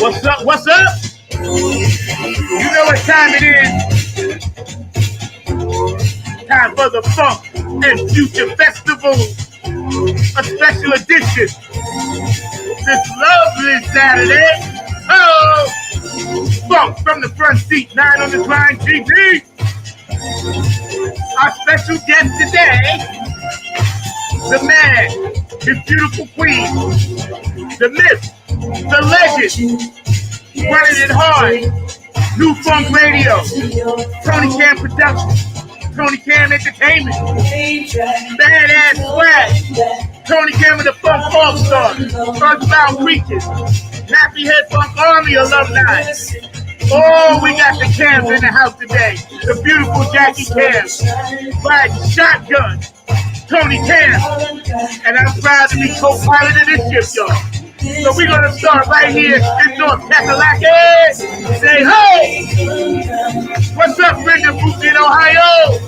What's up? What's up? You know what time it is. Time for the Funk and Future Festival. A special edition. This lovely Saturday. Oh! Funk from the front seat, 9 on the Grind TV. Our special guest today, the man, his beautiful queen, the myth, the legend, running it hard. New Funk Radio, Tony Cam Productions, Tony Cam Entertainment, Badass Swag, Tony Cam and the Funk All-Star, Earthbound Creatures, Nappy Head Funk Army alumni. Oh, we got the Cams in the house today. The beautiful Jackie Cam, riding shotgun, Tony Cam, and I'm proud to be co-pilot of this ship, y'all. So we're going to start right here in North Kakalaki. Say hey! What's up, Brenda Booth in Ohio?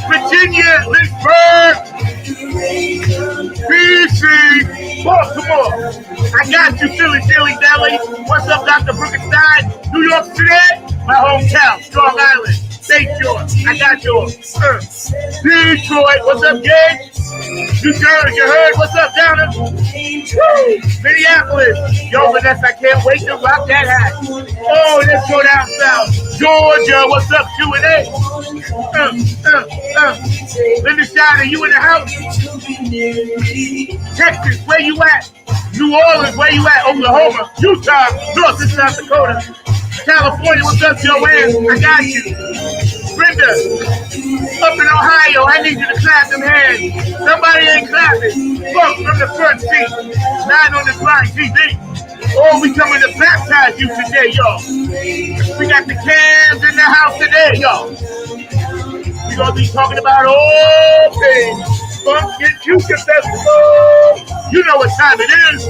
Virginia, Lynchburg, BC, Baltimore. I got you, Philly, Dilly Dally. What's up, Dr. Brookenstein? New York City, my hometown, Strong Island. St. George, I got yours. Detroit, what's up, gang? New Jersey, you heard? What's up, down there? Woo! Minneapolis. Yo, Vanessa, I can't wait to rock that hat. Oh, let's go down south. Georgia, what's up, Q&A? Linda Shiner, you in the house? Texas, where you at? New Orleans, where you at? Oklahoma, Utah, North and South Dakota. California, what's up, Joanne? I got you. Brenda, up in Ohio, I need you to clap them hands. Somebody ain't clapping. Funk from the front seat, 9 on the Grind TV. Oh, we coming to baptize you today, y'all. We got the Cams in the house today, y'all. We gonna be talking about all things Funk and Future Festival. You know what time it is.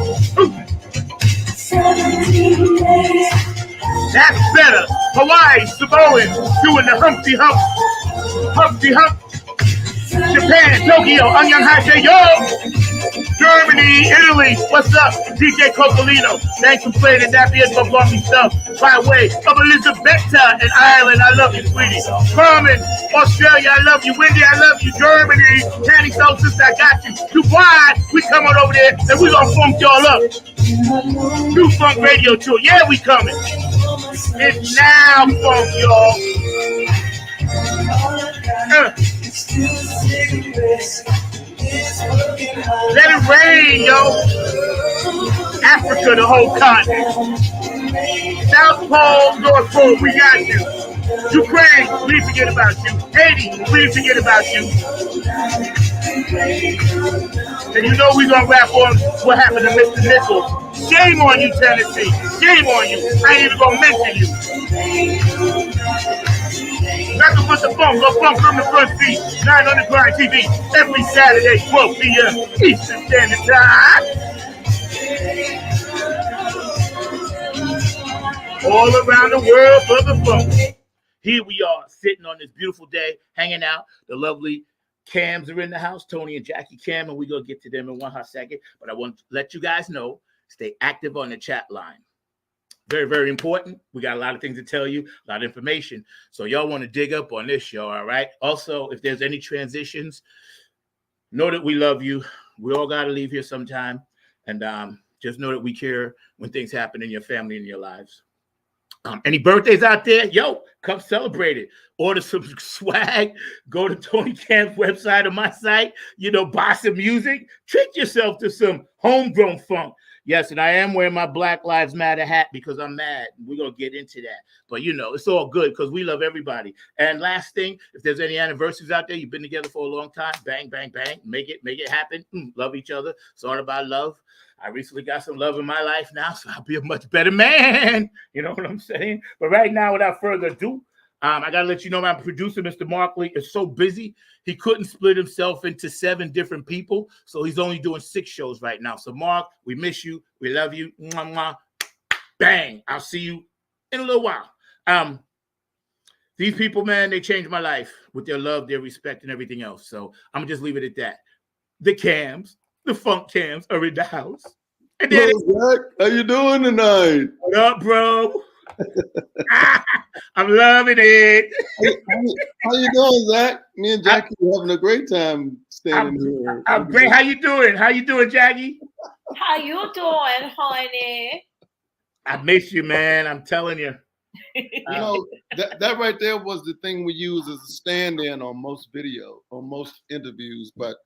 17 days. That's better. Hawaii, Samoan, doing the Humpty Hump. Humpty Hump. Japan, Tokyo, Anyang Hache, yo. Germany, Italy, what's up? DJ Cocolino, thanks for playing the Nappy Head Funk Army stuff. By way of Elizabetta in Ireland, I love you, sweetie. Carmen, Australia, I love you. Wendy, I love you. Germany, Candy Soul Sister, I got you. Dubai, we come on over there and we gonna funk y'all up. New Funk Radio Tour, yeah, we coming. It's now funk, y'all. Let it rain, yo. Africa, the whole continent. South Pole, North Pole, we got you. Ukraine, we forget about you. Haiti, we forget about you. And you know we're going to rap on what happened to Mr. Nichols. Shame on you, Tennessee. Shame on you. I ain't even going to mention you. Nothing but the Funk. Go Funk from the front seat. 9 on the Grind TV. Every Saturday, 12 p.m. Eastern Standard Time. All around the world for the Funk. Here we are, sitting on this beautiful day, hanging out. The lovely Cams are in the house, Tony and Jackie Cam, and we're going to get to them in one hot second. But I want to let you guys know, stay active on the chat line. Very, very important. We got a lot of things to tell you, a lot of information. So y'all want to dig up on this show, all right? Also, if there's any transitions, know that we love you. We all got to leave here sometime. And just know that we care when things happen in your family and your lives. Any birthdays out there? Yo, come celebrate it. Order some swag. Go to Tony Cam's website or my site. You know, buy some music. Treat yourself to some homegrown funk. Yes, and I am wearing my Black Lives Matter hat because I'm mad. We're going to get into that. But, you know, it's all good because we love everybody. And last thing, if there's any anniversaries out there, you've been together for a long time, bang, bang, bang. Make it happen. Love each other. It's all about love. I recently got some love in my life now, so I'll be a much better man. You know what I'm saying? But right now, without further ado, I got to let you know my producer, Mr. Markley, is so busy. He couldn't split himself into 7 different people, so he's only doing 6 shows right now. So, Mark, we miss you. We love you. Mwah, mwah. Bang. I'll see you in a little while. These people, man, they changed my life with their love, their respect, and everything else. So I'm going to just leave it at that. The Cams. The Funk Cams are in the house. And then, Hello, Zach. How you doing tonight? what up, bro? I'm loving it. How you doing, Zach? Me and I, Jackie are having a great time standing here. I'm great. How you doing? How you doing, Jackie? How you doing, honey? I miss you, man. I'm telling you. You know, that right there was the thing we use as a stand-in on most video, on most interviews, but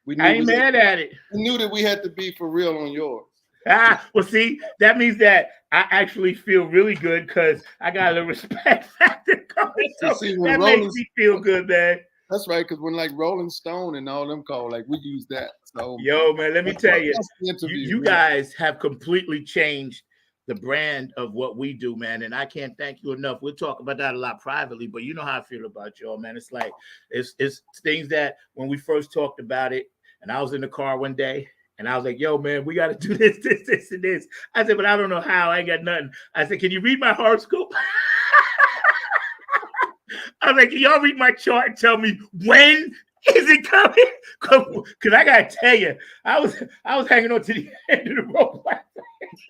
we I ain't mad at it. We knew that we had to be for real on yours. Well, see, that means that I actually feel really good because I got a little respect factor coming. So see, that makes me feel good, man. That's right, because when like Rolling Stone and all them call, like we use that. So yo, man, let me tell you, you guys have completely changed the brand of what we do, man. And I can't thank you enough. We'll talk about that a lot privately, but you know how I feel about y'all, man. It's like it's things that when we first talked about it, and I was in the car one day. And I was like, yo, man, we got to do this, and this. I said, but I don't know how. I ain't got nothing. I said, can you read my horoscope? I was like, can y'all read my chart and tell me when is it coming? Because I got to tell you, I was hanging on to the end of the rope.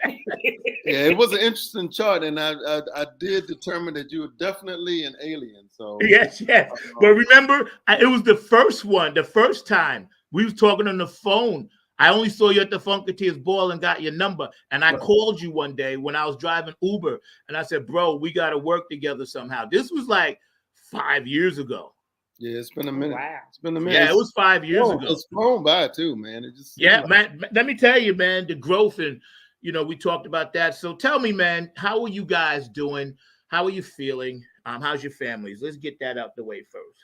Yeah, it was an interesting chart, and I did determine that you were definitely an alien. So yes. But remember, it was the first one, the first time we was talking on the phone. I only saw you at the Funketeers Ball and got your number. And I called you one day when I was driving Uber. And I said, bro, we got to work together somehow. This was like 5 years ago. Yeah, it's been a minute. Wow. It's been a minute. Yeah, it was 5 years ago. It's flown by too, man. It just man. Let me tell you, man, the growth and, we talked about that. So tell me, man, how are you guys doing? How are you feeling? How's your families? Let's get that out the way first.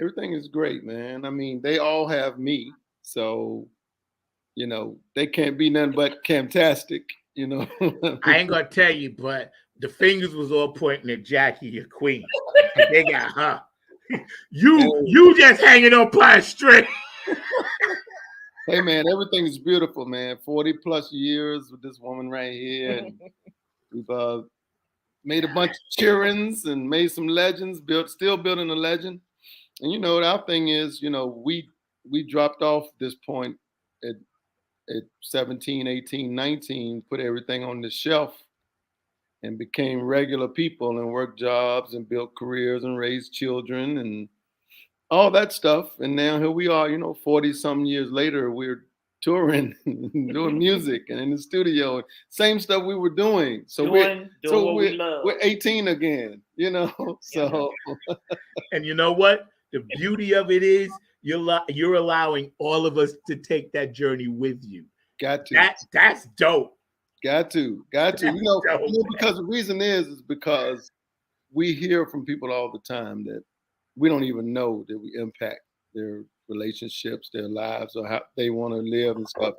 Everything is great, man. I mean, they all have me. So they can't be nothing but camtastic, I ain't gonna tell you, but the fingers was all pointing at Jackie, your queen. They got her. You just hanging on by a string. Hey, man, everything is beautiful, man. 40 plus years with this woman right here. And we've made a bunch of cheerings and made some legends, still building a legend. And, our thing is, we dropped off this point at 17, 18, 19, put everything on the shelf and became regular people and worked jobs and built careers and raised children and all that stuff. And now here we are, 40 some years later, we're touring, doing music and in the studio, same stuff we were doing. So we're 18 again, so. And you know what? The beauty of it is you're allowing all of us to take that journey with you. Got to. That's dope. Got to. Dope, because the reason is because we hear from people all the time that we don't even know that we impact their relationships, their lives, or how they want to live and stuff.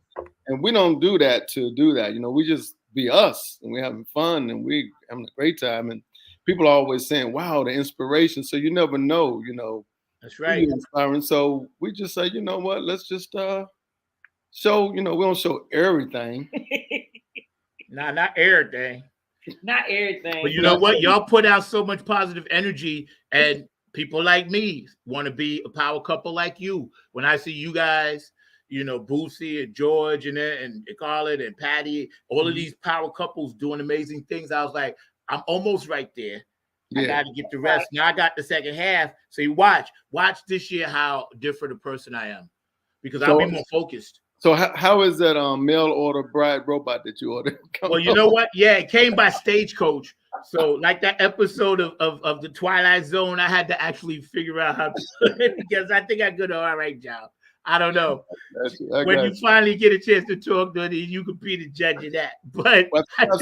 And we don't do that to do that. We just be us and we're having fun and we're having a great time. And people are always saying, wow, the inspiration. So you never know, That's right. Inspiring. So we just say, you know what? Let's just show. We don't show everything. Not everything. Not everything. But you know what? Y'all put out so much positive energy, and people like me want to be a power couple like you. When I see you guys, Boosie and George and Scarlett and Patty, all of these power couples doing amazing things, I was like, I'm almost right there. I got to get the rest. Now I got the second half. So you watch this year how different a person I am, because I'll be more focused. So how is that mail order bride robot that you ordered? Well, you know what? Yeah, it came by Stagecoach. So like that episode of the Twilight Zone, I had to actually figure out how to do it because I think I did an all right job. I don't know. When you finally get a chance to talk to it, you could be the judge of that. But I've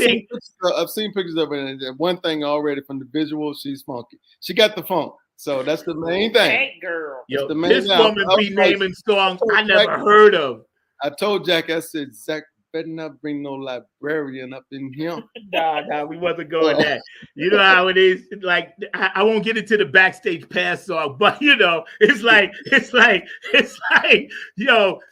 seen pictures of it, and one thing already from the visual, she's funky. She got the funk. So that's the main thing. Hey, girl. Yo, this woman be naming songs I never heard of. I told Jack, I said, Zach, better not bring no librarian up in here. Nah, we wasn't going that. You know how it is. Like I won't get into the backstage pass song, but it's like,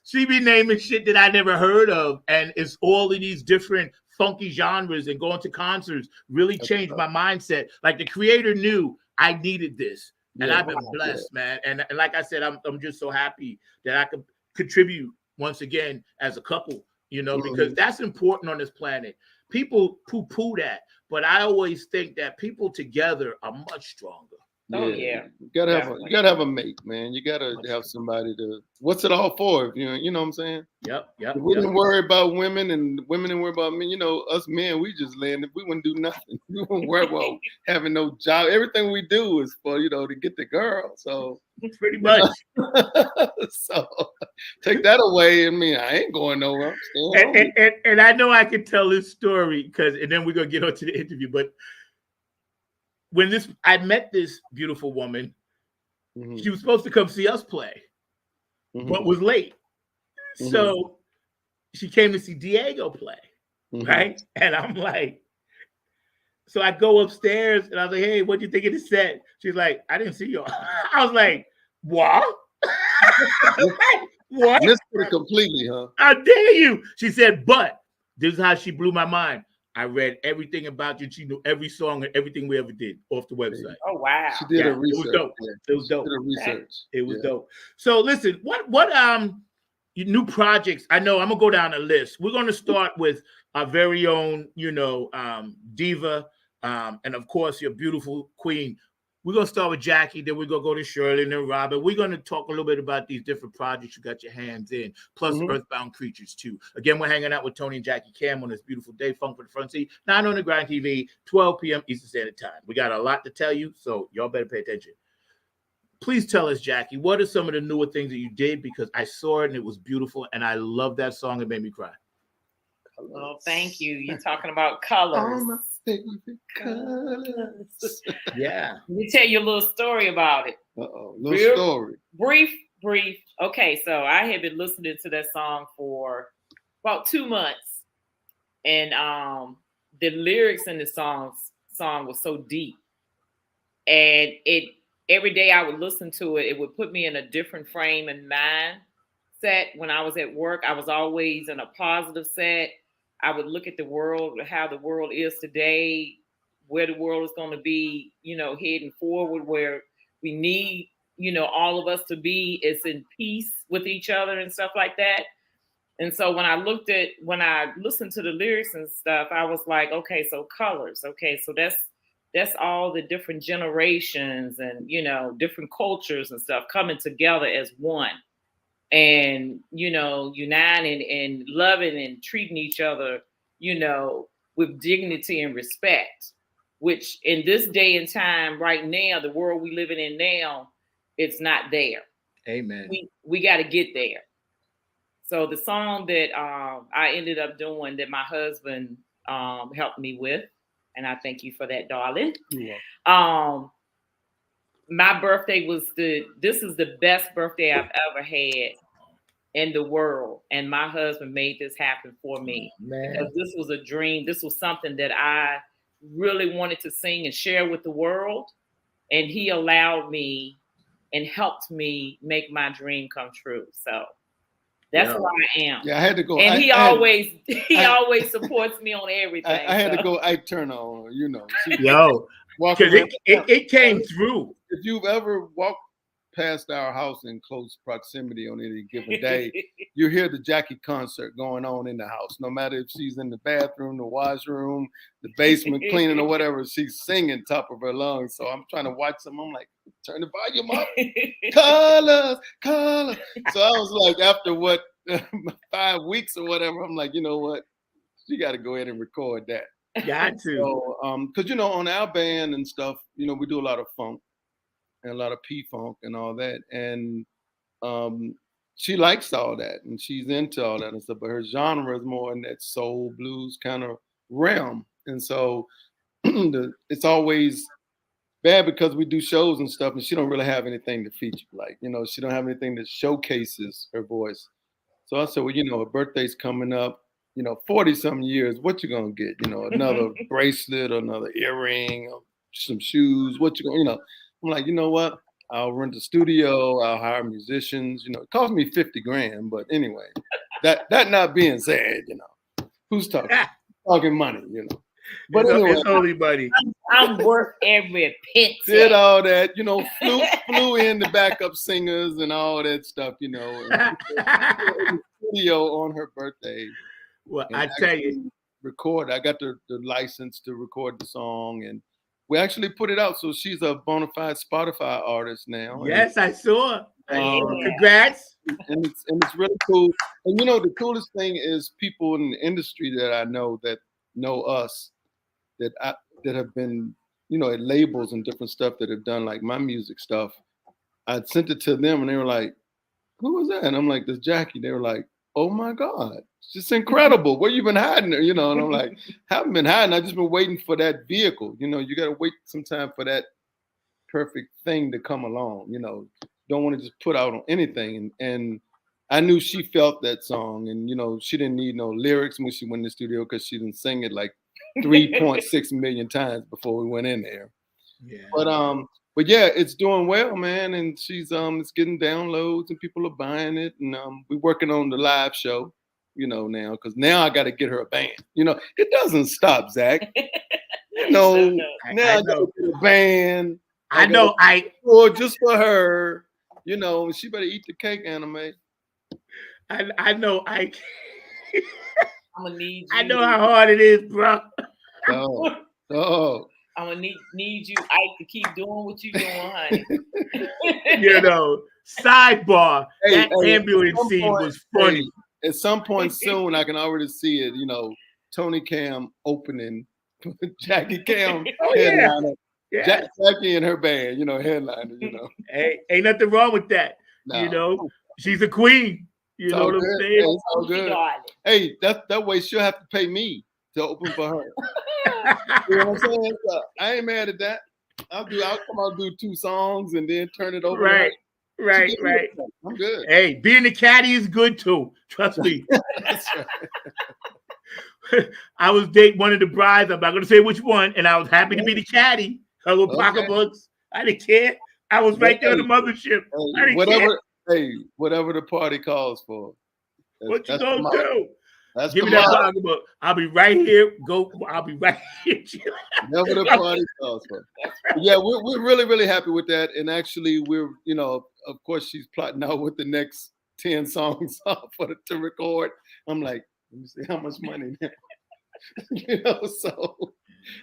she be naming shit that I never heard of, and it's all of these different funky genres, and going to concerts really changed my mindset. Like the creator knew I needed this, and I've been blessed, man. And like I said, I'm just so happy that I could contribute once again as a couple you know, because that's important on this planet. People poo-poo that, but I always think that people together are much stronger. Oh yeah. You gotta have a mate, man. You gotta have somebody to. What's it all for? If you know what I'm saying? Yep. If we didn't worry about women and women didn't worry about men, you know, us men, we just landed. We wouldn't do nothing. We wouldn't worry about having no job. Everything we do is for, you know, to get the girl. So pretty much. So take that away. I mean, I ain't going nowhere. I'm staying home. And I know I can tell this story and then we're gonna get on to the interview, but when I met this beautiful woman, she was supposed to come see us play, but was late. So she came to see Diego play, right? And I'm like, so I go upstairs and I was like, hey, what do you think of the set? She's like, I didn't see you. I was like, what? What? Missed it completely, huh? How dare you? She said, but this is how she blew my mind. I read everything about you. She knew every song and everything we ever did off the website. Oh wow! She did her research. It was dope. It was dope. She did her research. It was dope. So listen, what new projects? I know I'm gonna go down the list. We're gonna start with our very own, you know, diva, and of course your beautiful queen. We're going to start with Jackie, then we're going to go to Shirley and then Robert. We're going to talk a little bit about these different projects you got your hands in, plus Earthbound Creatures, too. Again, we're hanging out with Tony and Jackie Cam on this beautiful day, Funk for the Front Seat, 9 on the Grind TV, 12 p.m. Eastern Standard Time. We got a lot to tell you, so y'all better pay attention. Please tell us, Jackie, what are some of the newer things that you did? Because I saw it and it was beautiful, and I love that song. It made me cry. Oh, thank you. You're talking about colors. Oh, my favorite colors. Yeah. Let me tell you a little story about it. Story. Brief. Okay, so I had been listening to that song for about 2 months. And the lyrics in the song was so deep. And every day I would listen to it, it would put me in a different frame and mindset. When I was at work, I was always in a positive set. I would look at the world, how the world is today, where the world is going to be, you know, heading forward, where we need, you know, all of us to be is in peace with each other and stuff like that. And so when I listened to the lyrics and stuff, I was like, okay, so colors. Okay, so that's all the different generations and, you know, different cultures and stuff coming together as one. And, you know, uniting and loving and treating each other, you know, with dignity and respect, which in this day and time right now, the world we living in now, it's not there. Amen. We got to get there. So the song that I ended up doing that my husband helped me with, and I thank you for that, darling. Yeah. My birthday this is the best birthday I've ever had in the world. And my husband made this happen for me. Man. Because this was a dream. This was something that I really wanted to sing and share with the world. And he allowed me and helped me make my dream come true. So that's who I am. Yeah, I had to go. And he always supports me on everything. I had to go Ike Turner on, you know. Because it came through. If you've ever walked past our house in close proximity on any given day, you hear the Jackie concert going on in the house. No matter if she's in the bathroom, the washroom, the basement cleaning or whatever, she's singing top of her lungs. So I'm trying to watch them. I'm like, turn the volume up. Colors. So I was like, after 5 weeks or whatever, I'm like, you know what? You got to go ahead and record that. Got to. So, because, you know, on our band and stuff, you know, we do a lot of funk and a lot of P-funk and all that. And she likes all that and she's into all that and stuff, but her genre is more in that soul blues kind of realm. And so it's always bad because we do shows and stuff and she don't really have anything to feature. Like, you know, she don't have anything that showcases her voice. So I said, well, you know, her birthday's coming up. You know, 40-something years, what you gonna get? You know, another bracelet or another earring or some shoes. What you gonna, you know? I'm like, you know what? I'll rent a studio. I'll hire musicians. You know, it cost me $50,000, but anyway, that not being said, you know, who's talking money? You know, but anyway, it's only money. I'm worth every penny. Did all that, you know, flew in the backup singers and all that stuff, you know. And studio on her birthday. Well, and I tell you, actually record. I got the license to record the song, and we actually put it out. So she's a bona fide Spotify artist now. yes, I saw. Yeah. Congrats. And it's really cool. And you know, the coolest thing is people in the industry that I know that know us that have been, you know, at labels and different stuff that have done like my music stuff. I sent it to them and they were like, "Who was that?" And I'm like, "This Jackie." They were like, "Oh my God, it's just incredible. Where you been hiding?" You know, and I'm like, "Haven't been hiding. I just been waiting for that vehicle. You know, you got to wait some time for that perfect thing to come along. You know, don't want to just put out on anything." And I knew she felt that song, and you know, she didn't need no lyrics when she went in the studio because she didn't sing it like 3.6 million times before we went in there. Yeah. But yeah, it's doing well, man, and she's it's getting downloads and people are buying it, and we're working on the live show, you know, now because now I got to get her a band. You know, it doesn't stop, Zach. You know, now I got to get a band. I know. Or just for her, you know, she better eat the cake, Anime. I know. I'm gonna need you. I know how hard it is, bro. Oh. I'm gonna need you, Ike, to keep doing what you're doing, honey. You know, sidebar. That ambulance scene was funny. At some point soon, I can already see it. You know, Tony Cam opening, Jackie Cam headliner, Jackie and her band. You know, headliner. You know, hey, ain't nothing wrong with that. No. You know, she's a queen. You know what I'm saying? Hey, it's all good. Hey, that way she'll have to pay me to open for her. You know what I'm saying? So I ain't mad at that. I'll come out do 2 songs and then turn it over. Right. I'm good. Hey, being a caddy is good too. Trust me. That's right. I was dating one of the brides. I'm not going to say which one, and I was happy to be the caddy. Her little pocketbooks. I didn't care. I was right there on the mothership. I didn't care. Hey, whatever the party calls for. What you gonna do? That's Give me that pocketbook. I'll be right here. I'll be right here. Whatever the party calls for. Yeah, we're really, really happy with that. And actually, we're, you know, of course, she's plotting out what the next 10 songs are to record. I'm like, let me see how much money now. You know, so,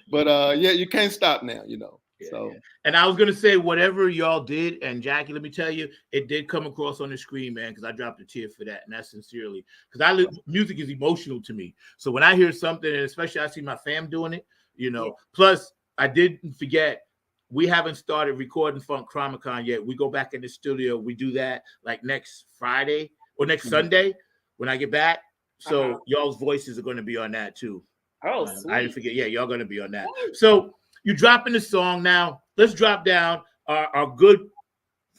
but yeah, you can't stop now, you know. Yeah, so, yeah. And I was gonna say, whatever y'all did, and Jackie, let me tell you, it did come across on the screen, man, because I dropped a tear for that, and that's sincerely because music is emotional to me. So when I hear something, and especially I see my fam doing it, you know. Plus, I didn't forget, we haven't started recording Funk Chromicon yet. We go back in the studio. We do that like next Friday or next Sunday when I get back. So y'all's voices are going to be on that too. Oh, I didn't forget. Yeah, y'all going to be on that. So. You're dropping the song now. Let's drop down our good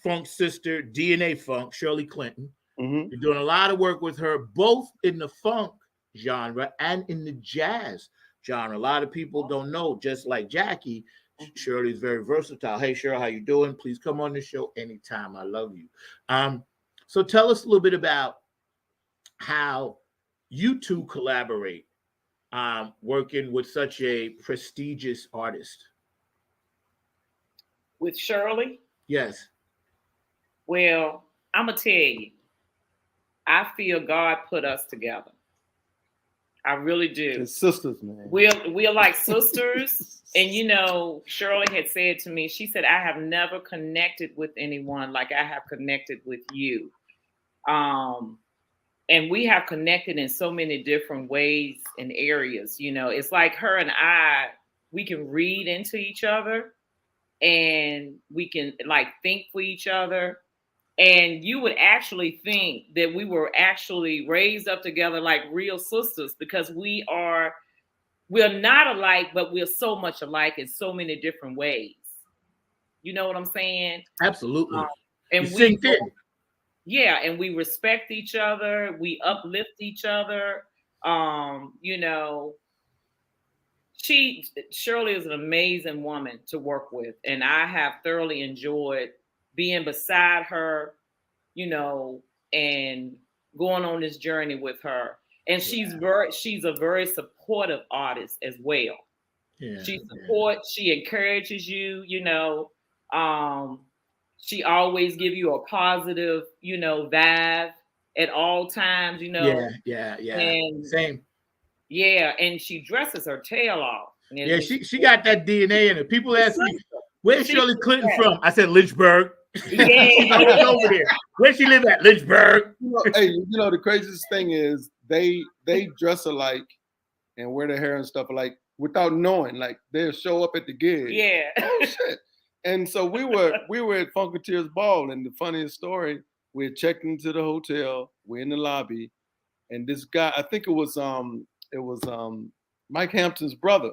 funk sister, DNA Funk, Shirley Clinton. Mm-hmm. You're doing a lot of work with her, both in the funk genre and in the jazz genre. A lot of people don't know, just like Jackie, Shirley's very versatile. Hey, Cheryl, how you doing? Please come on the show anytime. I love you. So tell us a little bit about how you two collaborate. Working with such a prestigious artist. With Shirley? Yes. Well, I'm going to tell you, I feel God put us together. I really do. It's sisters, man. We're like sisters. And, you know, Shirley had said to me, she said, I have never connected with anyone like I have connected with you. And we have connected in so many different ways and areas. You know, it's like her and I, we can read into each other and we can like think for each other. And you would actually think that we were actually raised up together like real sisters because we're not alike, but we're so much alike in so many different ways. You know what I'm saying? Absolutely. And we yeah, and we respect each other. We uplift each other. You know, Shirley is an amazing woman to work with, and I have thoroughly enjoyed being beside her, you know, and going on this journey with her. And she's a very supportive artist as well. Yeah, she supports, she encourages you, you know. She always give you a positive, you know, vibe at all times, you know. Yeah. And same. Yeah, and she dresses her tail off. Yeah, she got that DNA in her. People ask me, where's Shirley Clinton from? I said Lynchburg. Yeah. She's always over there. Where she live at? Lynchburg. Hey, the craziest thing is they dress alike and wear their hair and stuff alike without knowing. Like they'll show up at the gig. Yeah. Oh shit. And so we were at Funketeers Ball, and the funniest story, we had checked into the hotel, we're in the lobby, and this guy, I think it was Mike Hampton's brother.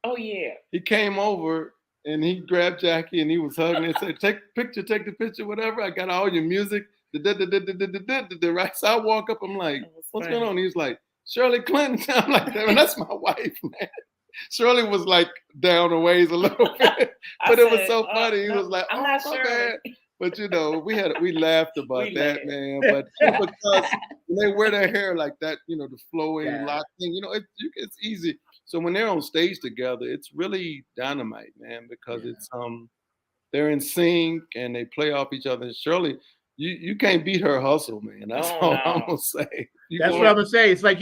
Oh yeah. He came over and he grabbed Jackie and he was hugging and said, take the picture, whatever. I got all your music. Right. So I walk up, I'm like, what's going on? He's like, Shirley Clinton. I'm like, man, that's my wife, man. Shirley was like down a ways a little bit, but it was so funny. He was like, I'm oh, not my sure. bad. But we laughed about that, man. But because when they wear their hair like that, the flowing lock thing, it's easy. So when they're on stage together, it's really dynamite, man, because it's they're in sync and they play off each other. And Shirley, you can't beat her hustle, man. That's all I'm gonna say. That's what I'm gonna say. It's like,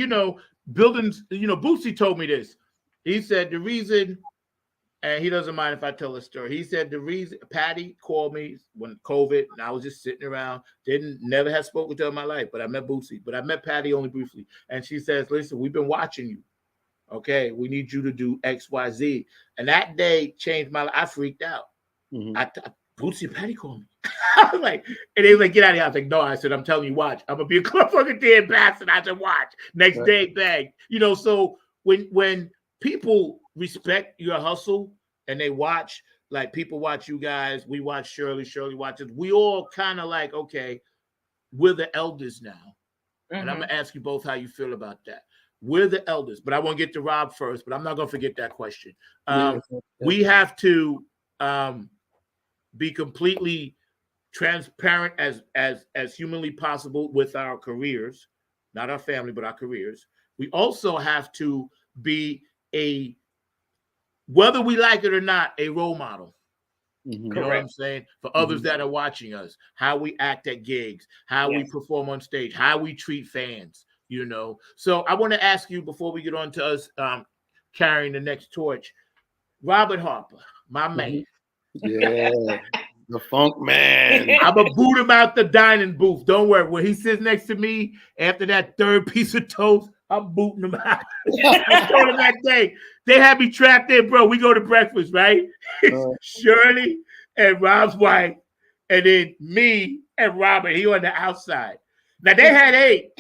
buildings, Bootsy told me this. He said the reason, and he doesn't mind if I tell a story. He said the reason Patty called me when COVID, and I was just sitting around, never had spoken to her in my life, but I met Bootsy, but I met Patty only briefly. And she says, listen, we've been watching you. Okay, we need you to do X, Y, Z. And that day changed my life. I freaked out. Mm-hmm. Bootsy and Patty called me. I was like, and they was like, get out of here. I was like, no, I said, I'm telling you, watch. I'm gonna be a Club Funketeer ambassador. I said, watch. Next day, bang. So when people respect your hustle and they watch, like people watch you guys, we watch Shirley watches, we all kind of like, okay, we're the elders now. Mm-hmm. And I'm gonna ask you both how you feel about that. We're the elders, but I want to get to Rob first, but I'm not gonna forget that question. We have to be completely transparent as humanly possible with our careers, not our family, but our careers. We also have to be whether we like it or not, a role model. Mm-hmm. You know what I'm saying? For others that are watching us, how we act at gigs, how we perform on stage, how we treat fans, So I want to ask you before we get on to us carrying the next torch, Robert Harper, my man. Yeah, the funk man. I'm going to boot him out the dining booth. Don't worry. When he sits next to me after that third piece of toast, I'm booting him out. I told him that day. They had me trapped in, bro. We go to breakfast, right? Shirley and Rob's wife, and then me and Robert. He on the outside. Now, they had 8.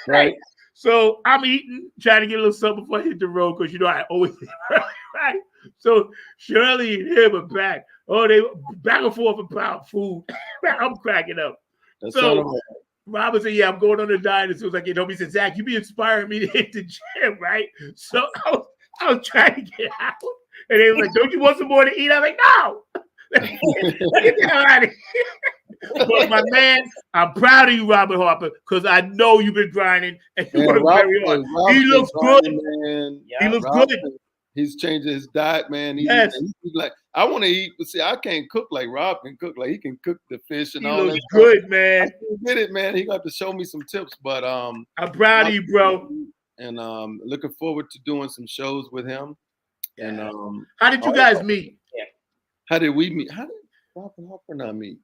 Right? So I'm eating, trying to get a little something before I hit the road because, I always right? So Shirley and him are back. Oh, they back and forth about food. I'm cracking up. So Robert said, I'm going on the diet as soon as I get home. He said, Zach, you be inspiring me to hit the gym, right? So I was trying to get out. And they were like, don't you want some more to eat? I'm like, no. Get the hell out of here. But my man, I'm proud of you, Robert Harper, because I know you've been grinding and you work very hard. He looks good. Man. He looks good. He's changing his diet, man. He's like, I want to eat, but see, I can't cook like Rob can cook. Like he can cook the fish and all that. He looks good, man. I get it, man. He got to show me some tips, but I'm proud of you, bro. And looking forward to doing some shows with him. And how did you guys meet? How did we meet? How did Robert Harper not meet?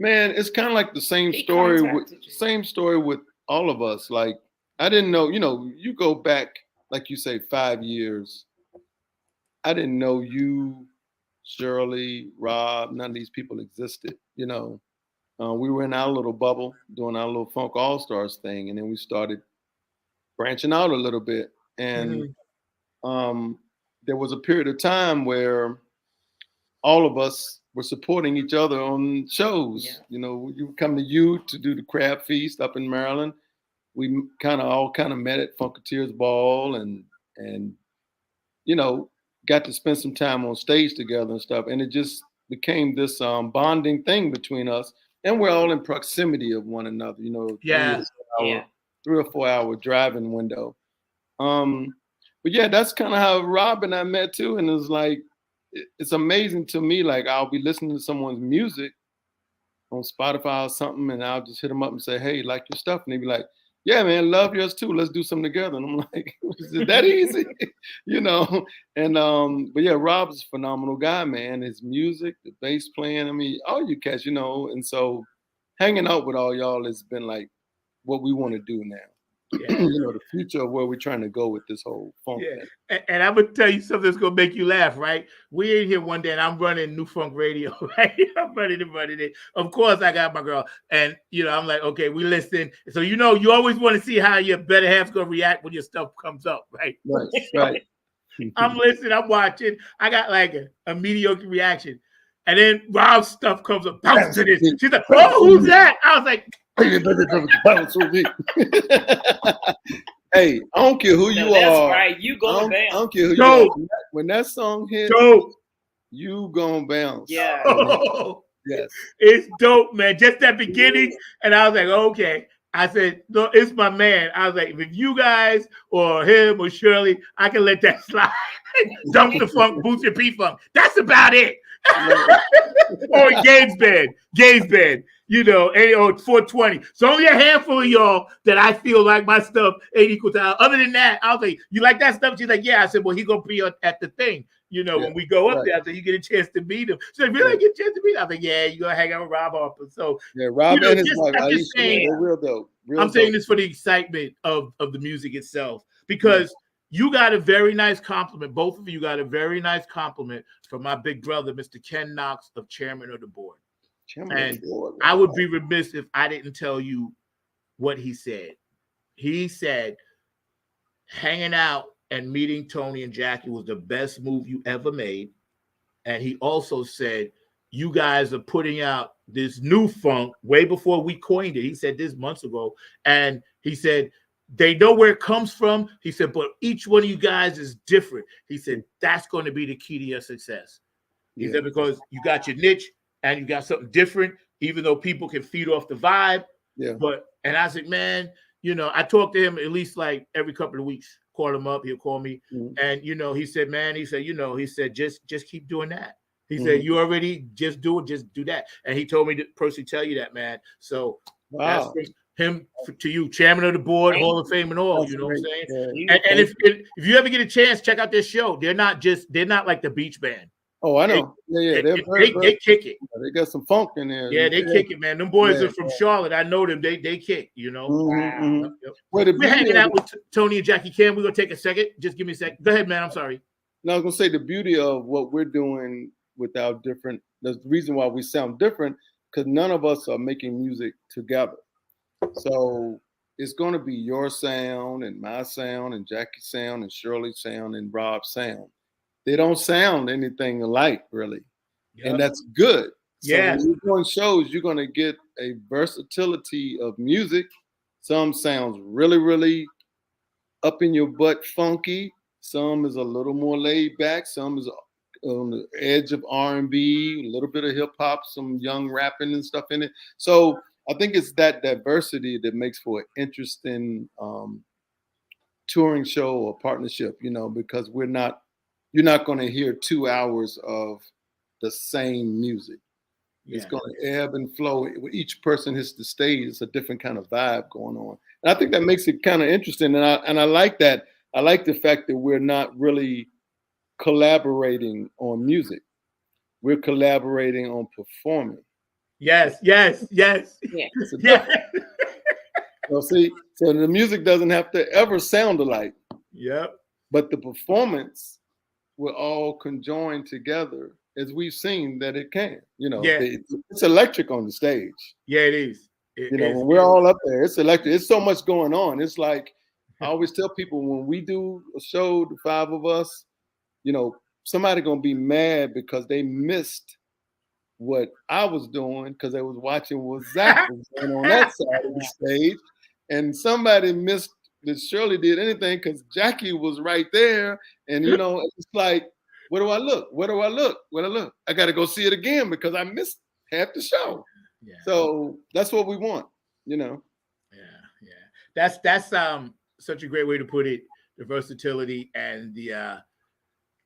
Man, it's kind of like the same story. Same story with all of us. Like I didn't know. You go back, like you say, 5 years. I didn't know you, Shirley, Rob. None of these people existed. We were in our little bubble doing our little Funk All Stars thing, and then we started branching out a little bit. And there was a period of time where all of us were supporting each other on shows. Yeah. You would come to you to do the Crab Feast up in Maryland. We all met at Funketeers Ball and got to spend some time on stage together and stuff. And it just became this bonding thing between us. And we're all in proximity of one another, 3 or 4 hour driving window. But yeah, that's kind of how Rob and I met too. And it was like, it's amazing to me. Like I'll be listening to someone's music on Spotify or something, and I'll just hit them up and say, hey, like your stuff. And they'd be like, yeah, man, love yours too. Let's do something together. And I'm like, is it that easy? You know? And but yeah, Rob's a phenomenal guy, man. His music, the bass playing, I mean, all you cats, you know, and so hanging out with all y'all has been like what we want to do now. Yeah. You know, the future of where we're trying to go with this whole funk Yeah. thing. And I'm gonna tell you something that's gonna make you laugh, right? We in here one day and I'm running New Funk Radio, right? I'm running it. Of course, I got my girl, and you know, I'm like, okay, we listen. So you know, you always want to see how your better half's gonna react when your stuff comes up, right? Right, right. I'm listening, I'm watching. I got like a mediocre reaction, and then Rob's stuff comes up, bounce to this. She's like, "Oh, who's that?" I was like, hey, I don't care who you that's are. right. You gonna I bounce. don't care who Dope. you are. When that song hits, "Dope." you gonna bounce. Yeah. Yes. It's dope, man. Just that beginning, and I was like, okay. I said, no, it's my man. I was like, if you guys or him or Shirley, I can let that slide. Dump the funk, boost your P-funk. That's about it. Or Gabe's band, you know, or 420. So only a handful of y'all that I feel like my stuff ain't equal to. Other than that, I was like, you like that stuff? She's like, yeah. I said, well, he gonna be at the thing. You know, when we go up there, I said, you get a chance to meet him. She's like, really get a chance to meet him? I was like, yeah, you're gonna hang out with Rob Harper. So yeah, Rob and his wife, I'm just saying, they're real dope. I'm saying this for the excitement of the music itself, because you got a very nice compliment. Both of you got a very nice compliment from my big brother, Mr. Ken Knox, of Chairman of the Board. I would be remiss if I didn't tell you what he said. He said, hanging out and meeting Tony and Jackie was the best move you ever made. And he also said, you guys are putting out this new funk way before we coined it. He said this months ago. And he said, they know where it comes from. He said, but each one of you guys is different. He said, that's going to be the key to your success. He said, because you got your niche and you got something different, even though people can feed off the vibe. Yeah. And I said, man, you know, I talk to him at least like every couple of weeks, call him up, he'll call me. And, you know, he said, man, he said, just keep doing that. He said, you already just do that. And he told me to personally tell you that, man. So that's from him to you, Chairman of the Board, Hall of Fame and all, that's, you know, great. What I'm saying? Yeah. And if you ever get a chance, check out their show. They're not like the beach band. Oh, I know. They kick it. They got some funk in there. Yeah, they kick it, man. Them boys are from Charlotte. I know them. They kick, you know. We're hanging out with Tony and Jackie Cam. We're going to take a second. Just give me a second. Go ahead, man. I'm sorry. No, I was going to say the beauty of what we're doing with our different, the reason why we sound different, because none of us are making music together. So it's going to be your sound and my sound and Jackie's sound and Shirley's sound and Rob's sound. They don't sound anything alike, really. Yep. And that's good. So when you're doing shows, you're going to get a versatility of music. Some sounds really, really up in your butt funky. Some is a little more laid back. Some is on the edge of R&B, a little bit of hip hop, some young rapping and stuff in it. So I think it's that diversity that makes for an interesting touring show or partnership, you know, because you're not going to hear 2 hours of the same music. Yeah. It's going to ebb and flow. When each person hits the stage, it's a different kind of vibe going on. And I think that makes it kind of interesting. And I like that. I like the fact that we're not really collaborating on music. We're collaborating on performing. Yes. Yeah. So see, so the music doesn't have to ever sound alike. Yep. But the performance will all conjoin together, as we've seen that it can. You know, it's electric on the stage. Yeah, it is. When we're all up there, it's electric. It's so much going on. It's like I always tell people when we do a show, the 5 of us, you know, somebody gonna be mad because they missed what I was doing because they was watching what Zach was doing on that side of the stage, and somebody missed that Shirley did anything because Jackie was right there, and you know, it's like, where do I look? Where do I look? Where do I look? I got to go see it again because I missed half the show. Yeah. So that's what we want, you know. Yeah. That's such a great way to put it. The versatility and the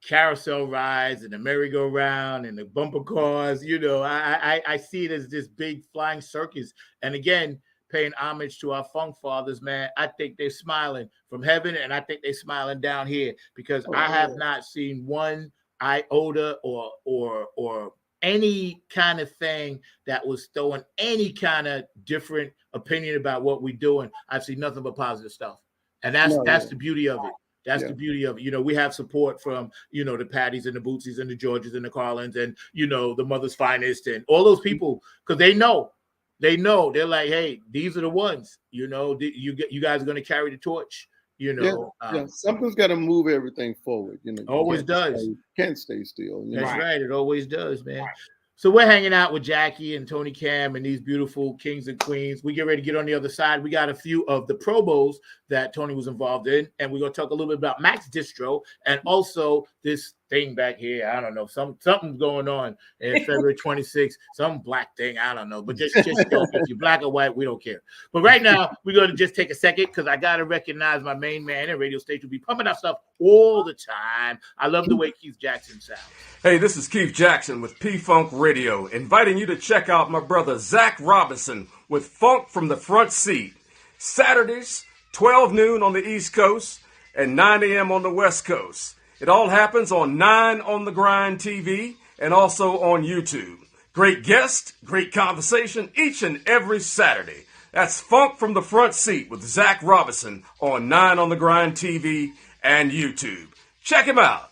carousel rides and the merry-go-round and the bumper cars, you know, I see it as this big flying circus. And again, paying homage to our funk fathers, man, I think they're smiling from heaven, and I think they're smiling down here because I have not seen one iota or any kind of thing that was throwing any kind of different opinion about what we're doing. I've seen nothing but positive stuff, and that's the beauty of it. That's the beauty of it. You know, we have support from, you know, the Patties and the Bootsies and the Georges and the Carlins and, you know, the Mother's Finest and all those people, because they know. They're like, hey, these are the ones, you know, you guys are going to carry the torch, you know. Something's got to move everything forward, you know. Always does. Can't stay still. You That's know? right. It always does, man. Right. So we're hanging out with Jackie and Tony Cam and these beautiful kings and queens. We get ready to get on the other side. We got a few of the promos that Tony was involved in, and we're going to talk a little bit about Max Distro and also this thing back here. I don't know. Something's going on in February 26th. Some black thing. I don't know. But just if you're black or white, we don't care. But right now, we're going to just take a second because I got to recognize my main man at radio station. We pumping out stuff all the time. I love the way Keith Jackson sounds. Hey, this is Keith Jackson with P-Funk Radio, inviting you to check out my brother Zach Robinson with Funk from the Front Seat. Saturdays, 12 noon on the East Coast and 9 a.m. on the West Coast. It all happens on 9 on the Grind TV and also on YouTube. Great guest, great conversation each and every Saturday. That's Funk from the Front Seat with Zach Robinson on 9 on the Grind TV and YouTube. Check him out.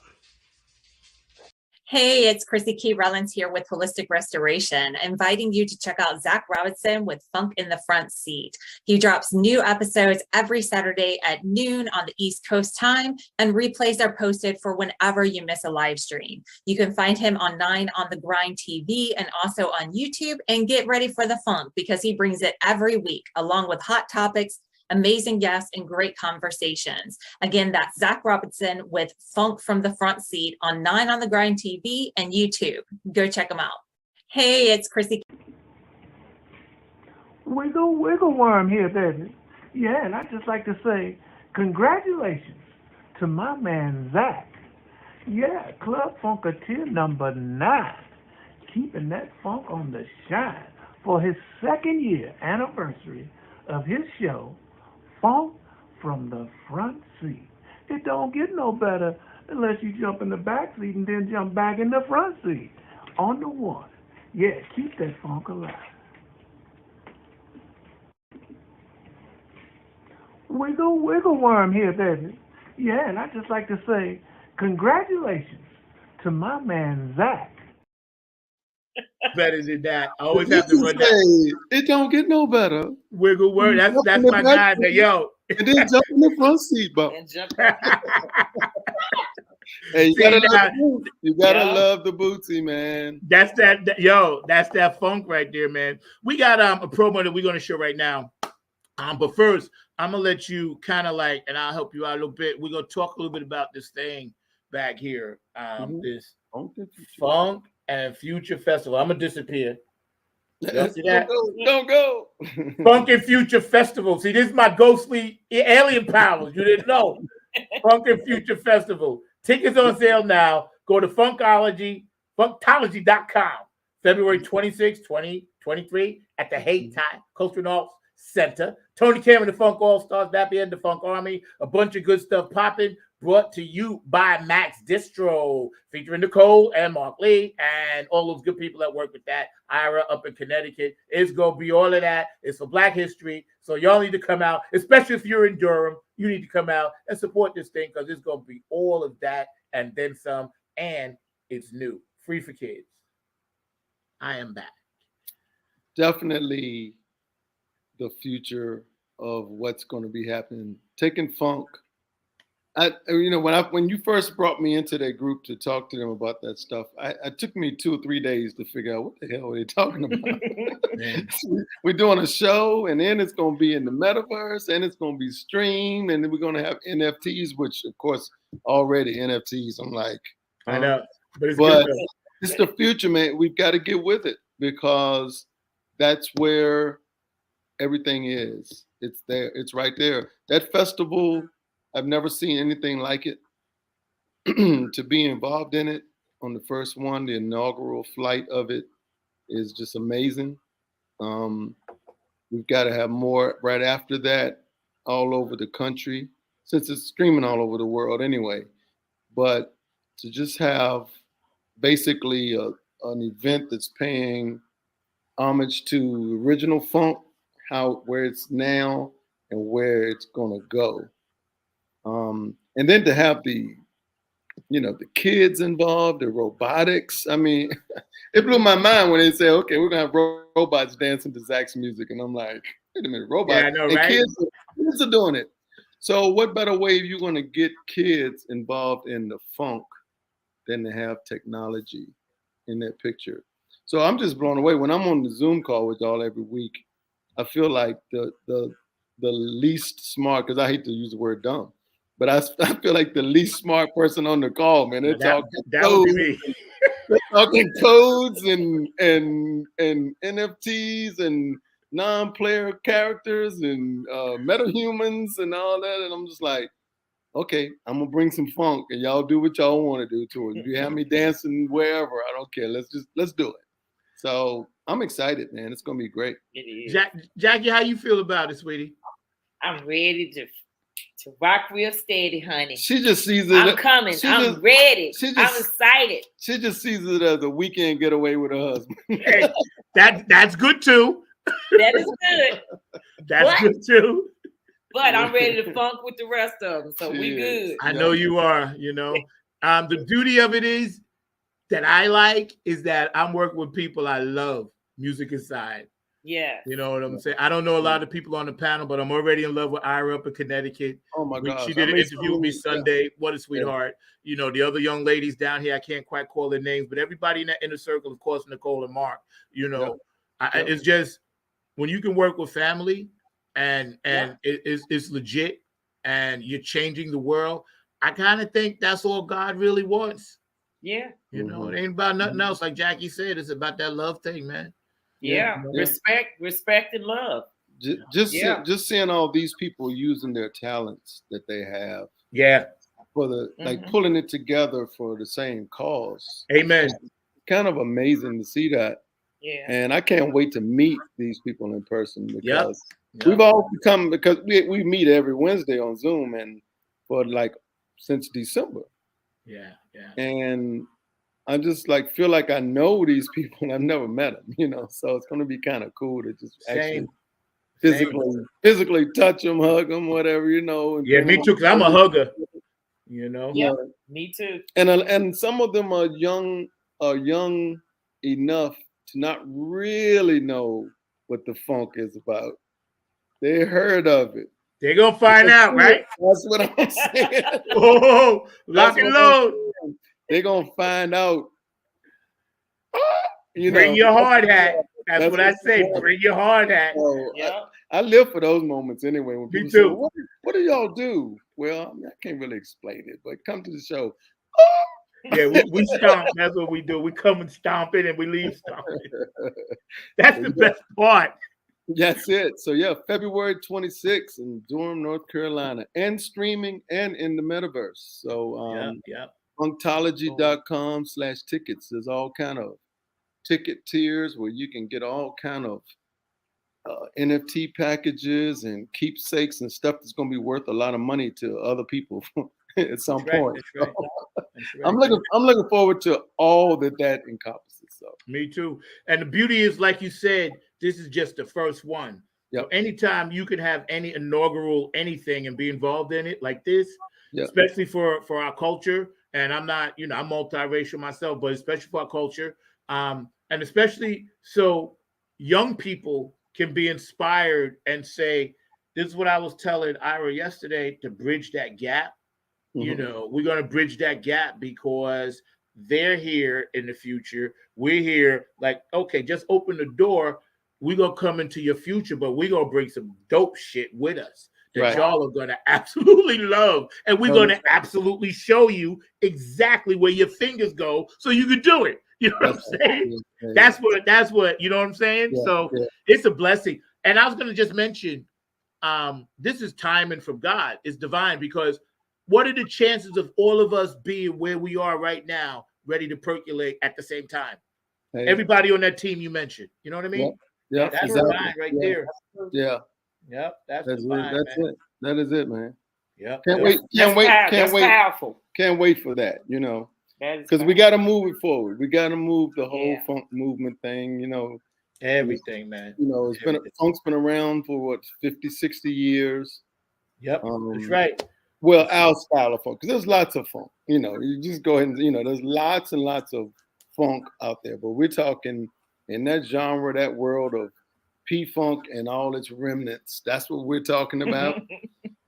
Hey, it's Chrissy Key Rollins here with Holistic Restoration, inviting you to check out Zach Robinson with Funk in the Front Seat. He drops new episodes every Saturday at noon on the East Coast time, and replays are posted for whenever you miss a live stream. You can find him on 9 on the Grind TV and also on YouTube, and get ready for the funk because he brings it every week, along with hot topics, amazing guests, and great conversations. Again, that's Zach Robinson with Funk from the Front Seat on 9 on the Grind TV and YouTube. Go check them out. Hey, it's Chrissy. Wiggle Worm here, baby. Yeah, and I'd just like to say congratulations to my man Zach. Yeah, Club Funketeer number 9, keeping that funk on the shine for his 2nd year anniversary of his show, Funk from the Front Seat. It don't get no better unless you jump in the back seat and then jump back in the front seat on the one. Yeah, keep that funk alive. Wiggle Worm here, baby. Yeah, and I'd just like to say congratulations to my man Zach. Better than that. I always have to run that. It don't get no better. Wiggle Worm. That's my guy. There, yo. And then jump in the front seat, but hey, you gotta love the Bootsy, man. That's that funk right there, man. We got a promo that we're gonna show right now. But first, I'm gonna let you kind of like, and I'll help you out a little bit. We're gonna talk a little bit about this thing back here. This Funk and Future Festival. I'm gonna disappear. Y'all see that? Don't go. Funk and Future Festival. See, this is my ghostly alien powers. You didn't know. Funk and Future Festival. Tickets on sale now. Go to funktology.com. February 26, 2023 at the Hayti Cultural Arts Center. Tony Cam and the Funk All-Stars, Dappy and the Funk Army. A bunch of good stuff popping. Brought to you by Max Distro, featuring Nicole and Mark Lee and all those good people that work with that. Ira up in Connecticut. It's going to be all of that. It's for Black History. So y'all need to come out, especially if you're in Durham. You need to come out and support this thing because it's going to be all of that and then some. And it's new. Free for kids. I am back. Definitely the future of what's going to be happening. Taking funk. When you first brought me into that group to talk to them about that stuff, it took me 2 or 3 days to figure out what the hell are they talking about. We're doing a show, and then it's going to be in the metaverse, and it's going to be streamed, and then we're going to have NFTs, which of course already NFTs. I'm like, I know, but it's the future, man. We've got to get with it because that's where everything is. It's there. It's right there. That festival. I've never seen anything like it. To be involved in it on the first one, the inaugural flight of it is just amazing. We've got to have more right after that, all over the country, since it's streaming all over the world anyway. But to just have basically an event that's paying homage to original funk, where it's now and where it's gonna go, and then to have the kids involved, the robotics. I mean, it blew my mind when they said, "Okay, we're gonna have robots dancing to Zach's music," and I'm like, "Wait a minute, robots!" Yeah, I know, and right? kids are doing it. So, what better way you're gonna get kids involved in the funk than to have technology in that picture? So I'm just blown away when I'm on the Zoom call with y'all every week. I feel like the least smart, because I hate to use the word dumb, but I feel like the least smart person on the call, man. They're talking That would codes, be me. they're talking codes and NFTs and non-player characters and metahumans and all that. And I'm just like, okay, I'm gonna bring some funk and y'all do what y'all want to do to it. If you have me dancing wherever, I don't care. Let's do it. So I'm excited, man. It's gonna be great. It is. Jackie, how you feel about it, sweetie? I'm ready to rock real steady, honey. She just sees it. I'm coming. I'm ready. I'm excited. She just sees it as a weekend getaway with her husband. Hey, that's good too. That is good. That's good too. But I'm ready to funk with the rest of them, so we good. I know you are. The beauty of it is that I like is that I'm working with people I love, music aside. Yeah. You know what I'm saying? I don't know a lot of people on the panel, but I'm already in love with Ira up in Connecticut. Oh my God. She did an interview with me Sunday. What a sweetheart. The other young ladies down here, I can't quite call their names, but everybody in that inner circle, of course, Nicole and Mark, it's just when you can work with family and it's legit and you're changing the world, I kind of think that's all God really wants. Yeah. It ain't about nothing else. Like Jackie said, it's about that love thing, man. Yeah. Respect and love. Just seeing all these people using their talents that they have. Yeah. For the pulling it together for the same cause. Amen. It's kind of amazing to see that. Yeah. And I can't wait to meet these people in person because Yep. we've all become, because we meet every Wednesday on Zoom and since December. Yeah. And I just feel like I know these people and I've never met them, so it's going to be kind of cool to just actually physically touch them, hug them, whatever, and yeah, me too, because I'm a hugger, Yeah, me too. And some of them are young enough to not really know what the funk is about. They heard of it. They're going to find out, right? That's what I'm saying. Oh, lock and load. They're going to find out. Bring your hard hat. That's what I say. Bring your hard hat. So I live for those moments anyway. When people say, what do y'all do? Well, I can't really explain it, but come to the show. Yeah, we stomp. That's what we do. We come and stomp it and we leave stomping. That's the best part. That's it. So February 26th in Durham, North Carolina, and streaming and in the metaverse. So Funktology.com/tickets. There's all kind of ticket tiers where you can get all kind of NFT packages and keepsakes and stuff that's going to be worth a lot of money to other people at some point. That's right. I'm looking forward to all that encompasses. So me too. And the beauty is, like you said, this is just the first one. Yep. So anytime you can have any inaugural anything and be involved in it like this, especially for our culture. And I'm not, I'm multiracial myself, but especially for our culture, and especially so young people can be inspired and say, this is what I was telling Ira yesterday, to bridge that gap. Mm-hmm. We're going to bridge that gap because they're here in the future. We're here okay, just open the door. We're going to come into your future, but we're going to bring some dope shit with us that y'all are going to absolutely love. And we're going to absolutely show you exactly where your fingers go so you can do it. You know what I'm saying? That's what, you know what I'm saying? It's a blessing. And I was going to just mention, this is timing from God. It's divine, because what are the chances of all of us being where we are right now, ready to percolate at the same time? Everybody on that team you mentioned, you know what I mean? Yeah, That's exactly. fine right Yeah, there. yeah. Yep, that's That's the it. vibe, That's man. it. That is it, man. Yep. Can't yep. wait. Can't wait. Can't That's wait. powerful. Can't wait for that. You know, That is because we powerful. got to move it forward. We got to move the whole Yeah. funk movement thing. You know, Everything, man. it's been Everything. funk's been around for what 50, 60 years. Yep, that's right. Well, our style of funk, because there's lots of funk. You know, you just go ahead and there's lots and lots of funk out there, but we're talking in that genre, that world of P-funk and all its remnants. That's what we're talking about.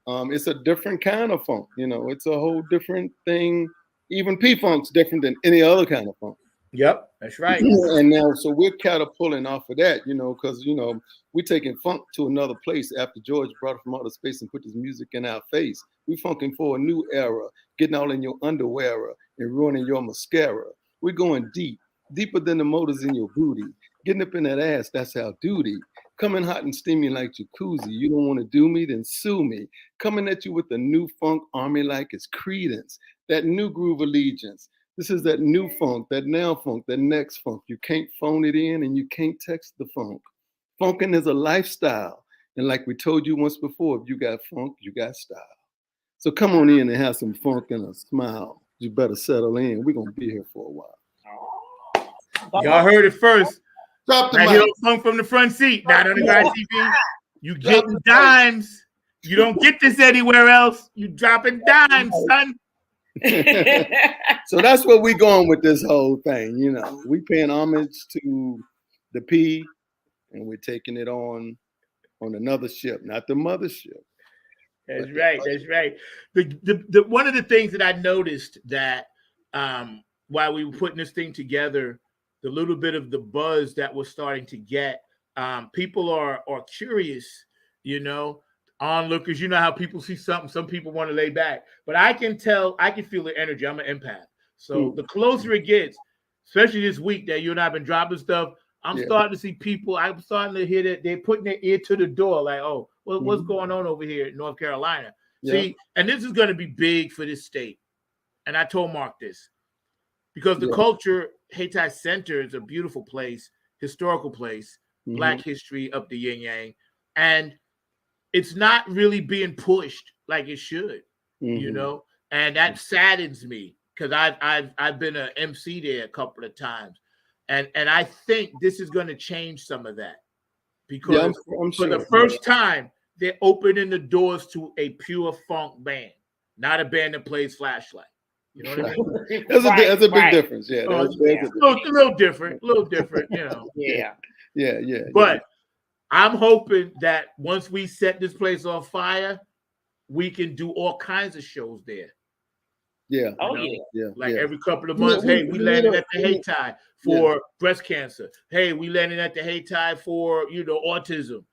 It's a different kind of funk. You know, it's a whole different thing. Even P-funk's different than any other kind of funk. Yep, that's right. And now, so we're catapulting off of that, because we're taking funk to another place after George brought it from outer space and put this music in our face. We're funking for a new era, getting all in your underwear and ruining your mascara. We're going deep, deeper than the motors in your booty. Getting up in that ass, that's our duty. Coming hot and steamy like jacuzzi. You don't want to do me, then sue me. Coming at you with a new funk army like it's Credence. That new groove allegiance. This is that new funk, that now funk, that next funk. You can't phone it in and you can't text the funk. Funkin' is a lifestyle. And like we told you once before, if you got funk, you got style. So come on in and have some funk and a smile. You better settle in. We're going to be here for a while. Y'all heard it first. Drop the Right mic. here, funk from the front seat. Not on the Grind TV. You getting dimes. You don't get this anywhere else. You dropping dimes, son. So that's where we going with this whole thing. We paying homage to the P, and we're taking it on another ship, not the mothership. That's right. That's right. The one of the things that I noticed that while we were putting this thing together, the little bit of the buzz that we're starting to get, people are curious, onlookers. You know how people see something, some people want to lay back, but I can tell, I can feel the energy. I'm an empath. So the closer it gets, especially this week that you and I have been dropping stuff, I'm starting to see people, I'm starting to hear that they're putting their ear to the door like, oh, what's going on over here in North Carolina? See, and this is going to be big for this state. And I told Mark this because the culture, Hayti Center is a beautiful place, historical place, Black history up the yin yang. And it's not really being pushed like it should, and that saddens me because I've been an MC there a couple of times, and I think this is going to change some of that because I'm for sure. the first time they're opening the doors to a pure funk band, not a band that plays Flashlight. You know what I mean? That's a big difference. Yeah, a little different, Yeah. But I'm hoping that once we set this place on fire, we can do all kinds of shows there. Yeah. Like every couple of months, hey, we landed at the Hayti for breast cancer. Hey, we landed at the Hayti for, autism.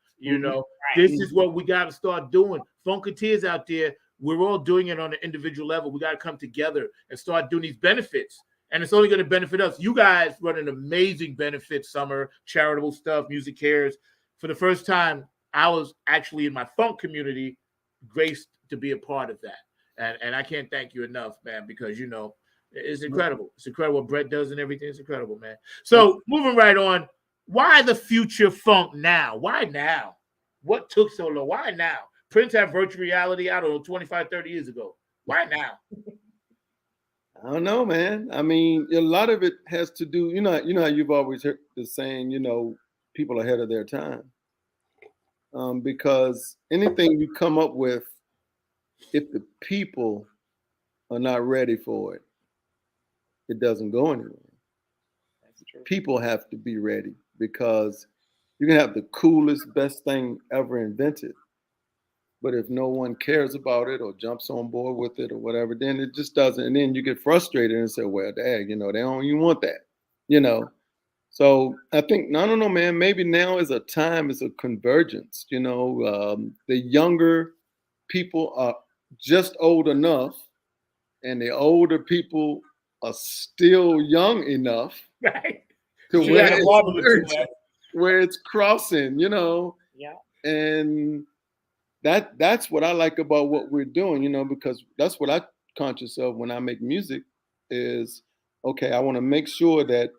This is what we got to start doing. Funketeers out there, we're all doing it on an individual level. We got to come together and start doing these benefits. And it's only going to benefit us. You guys run an amazing benefit summer, charitable stuff, Music Cares. For the first time, I was actually in my funk community graced to be a part of that. And I can't thank you enough, man, because, it's incredible. It's incredible what Brett does and everything. It's incredible, man. So moving right on, why the future funk now? Why now? What took so long? Why now? Prince had virtual reality, I don't know, 25, 30 years ago. Why now? I don't know, man. I mean, a lot of it has to do, how you've always heard the saying, people ahead of their time. Because anything you come up with, if the people are not ready for it, it doesn't go anywhere. People have to be ready because you can have the coolest, best thing ever invented. But if no one cares about it or jumps on board with it or whatever, then it just doesn't. And then you get frustrated and say, well, dang, they don't even want that, So I think, I don't know, man, maybe now is a time, is a convergence, the younger people are just old enough and the older people are still young enough to where it's crossing, and that's what I like about what we're doing, because that's what I'm conscious of when I make music is, okay, I want to make sure that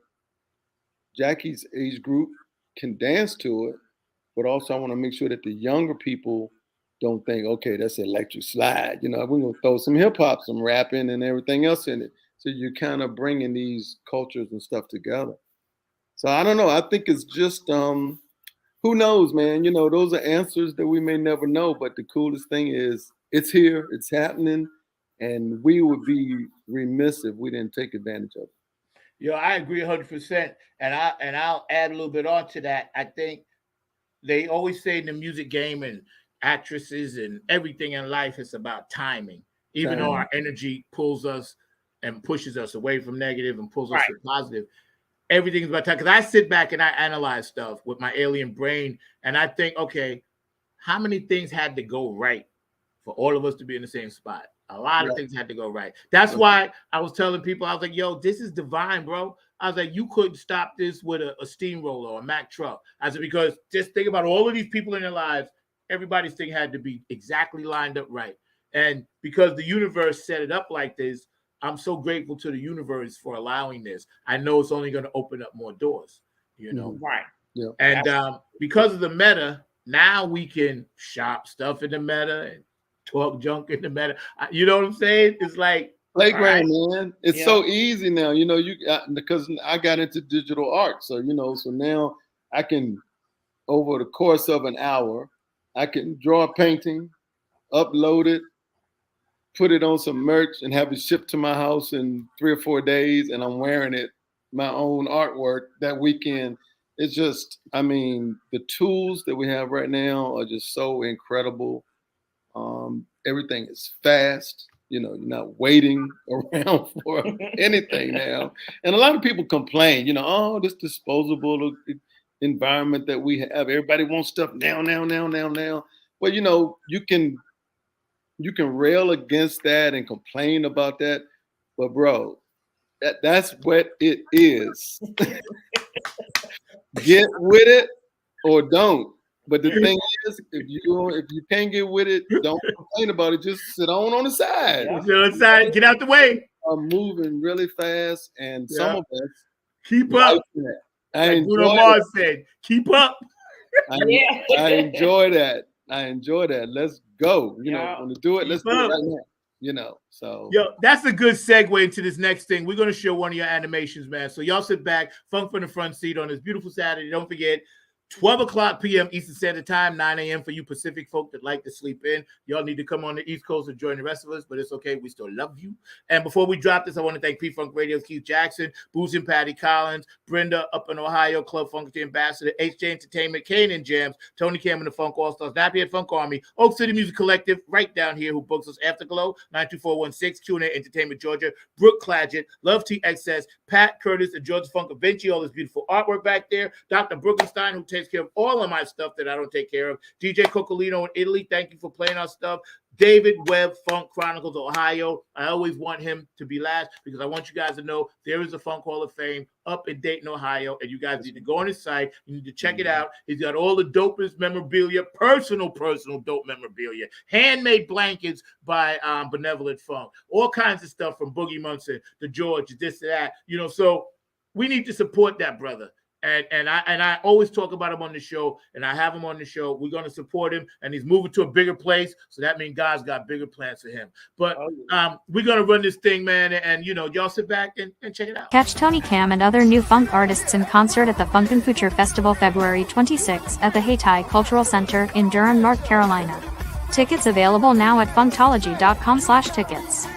Jackie's age group can dance to it, but also I want to make sure that the younger people don't think, okay, that's electric slide. You know, we're gonna throw some hip hop, some rapping, and everything else in it. So you're kind of bringing these cultures and stuff together. So I don't know. I think it's just who knows, man. You know, those are answers that we may never know. But the coolest thing is it's here, it's happening, and we would be remiss if we didn't take advantage of it. Yo, I agree 100%, and I'll add a little bit on to that. I think they always say in the music game and actresses and everything in life, it's about timing. Even though our energy pulls us and pushes us away from negative and pulls us to positive, everything's about time. Because I sit back and I analyze stuff with my alien brain, and I think, okay, how many things had to go right for all of us to be in the same spot? A lot of things had to go right. That's why I was telling people, I was like, yo, this is divine, bro. I was like, you couldn't stop this with a steamroller or a Mack truck. I said, because just think about all of these people in their lives, everybody's thing had to be exactly lined up right. And because the universe set it up like this, I'm so grateful to the universe for allowing this. I know it's only going to open up more doors, you know? Right. Yeah. And because of the meta, now we can shop stuff in the meta and talk junk in the meta. You know what I'm saying? It's like playground, man. It's so easy now. You know, because I got into digital art, so you know, so now I can, over the course of an hour, I can draw a painting, upload it, put it on some merch, and have it shipped to my house in 3 or 4 days, and I'm wearing it, my own artwork that weekend. It's just, I mean, the tools that we have right now are just so incredible. Everything is fast. You know, you're not waiting around for anything now. And a lot of people complain, you know, oh, this disposable environment that we have. Everybody wants stuff now. Well, you know, you can rail against that and complain about that, but bro, that's what it is. Get with it or don't. But the thing is, if you can't get with it, don't complain about it. Just sit on the side. Sit on the side, get out the way. I'm moving really fast, and some of us keep up. I like Bruno Mars said, keep up. I enjoy that. Let's go. You know, want to do it? Let's do it right now. You know, so that's a good segue into this next thing. We're going to show one of your animations, man. So y'all sit back, funk from the front seat on this beautiful Saturday. Don't forget, 12 o'clock p.m. Eastern Standard Time, 9 a.m. for you Pacific folk that like to sleep in. Y'all need to come on the East Coast and join the rest of us, but it's okay. We still love you. And before we drop this, I want to thank P-Funk Radio's Keith Jackson, Boozy and Patty Collins, Brenda up in Ohio, Club Funk Ambassador, HJ Entertainment, Kane and Jams, Tony Cam and the Funk All-Stars, Nappy Funk Army, Oak City Music Collective, right down here, who books us Afterglow, 92416, Q&A Entertainment, Georgia, Brooke Clagett, Love T Excess, Pat Curtis, and Georgia Funk Vinci, all this beautiful artwork back there, Dr. Brookenstein, who takes care of all of my stuff that I don't take care of. DJ Coccolino in Italy, thank you for playing our stuff. David Webb, Funk Chronicles, Ohio. I always want him to be last because I want you guys to know there is a Funk Hall of Fame up in Dayton, Ohio, and you guys need to go on his site. You need to check it out. He's got all the dopest memorabilia, personal dope memorabilia, handmade blankets by Benevolent Funk, all kinds of stuff from Boogie Munson to George, this to that. You know, so we need to support that brother. And I always talk about him on the show, and I have him on the show. We're going to support him, and he's moving to a bigger place, so that means God's got bigger plans for him. But we're going to run this thing, man, and you know, y'all sit back and check it out. Catch Tony Cam and other new funk artists in concert at the Funkin' Future Festival February 26 at the Hayti Cultural Center in Durham, North Carolina. Tickets available now at funktology.com/tickets.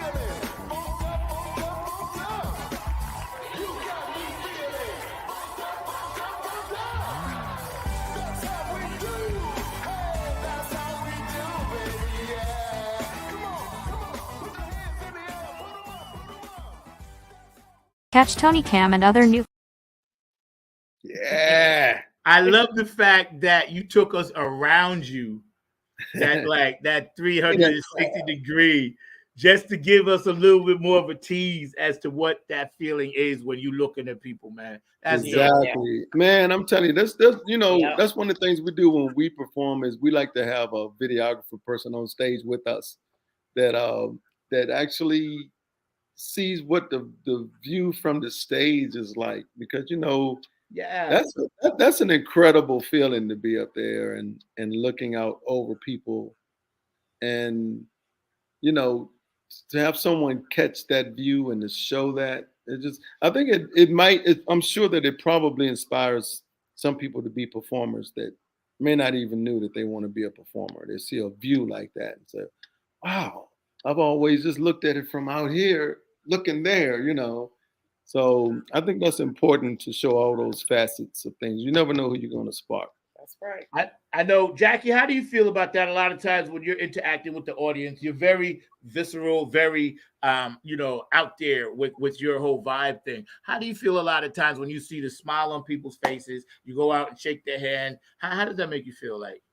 Catch Tony Cam and other new. Yeah. I love the fact that you took us around you, that 360 degree, just to give us a little bit more of a tease as to what that feeling is when you looking at people, man. That's exactly, man. I'm telling you, that's you know, that's one of the things we do when we perform is we like to have a videographer person on stage with us that actually sees what the view from the stage is like, because you know Yeah. That's an incredible feeling to be up there and looking out over people, and you know, to have someone catch that view and to show that, I think I'm sure that it probably inspires some people to be performers that may not even knew that they want to be a performer. They see a view like that and say, wow, I've always just looked at it from out here looking there, you know. So I think that's important to show all those facets of things. You never know who you're going to spark. That's right. I know, Jackie, how do you feel about that? A lot of times when you're interacting with the audience, you're very visceral, very, out there with your whole vibe thing. How do you feel a lot of times when you see the smile on people's faces, you go out and shake their hand? How does that make you feel like?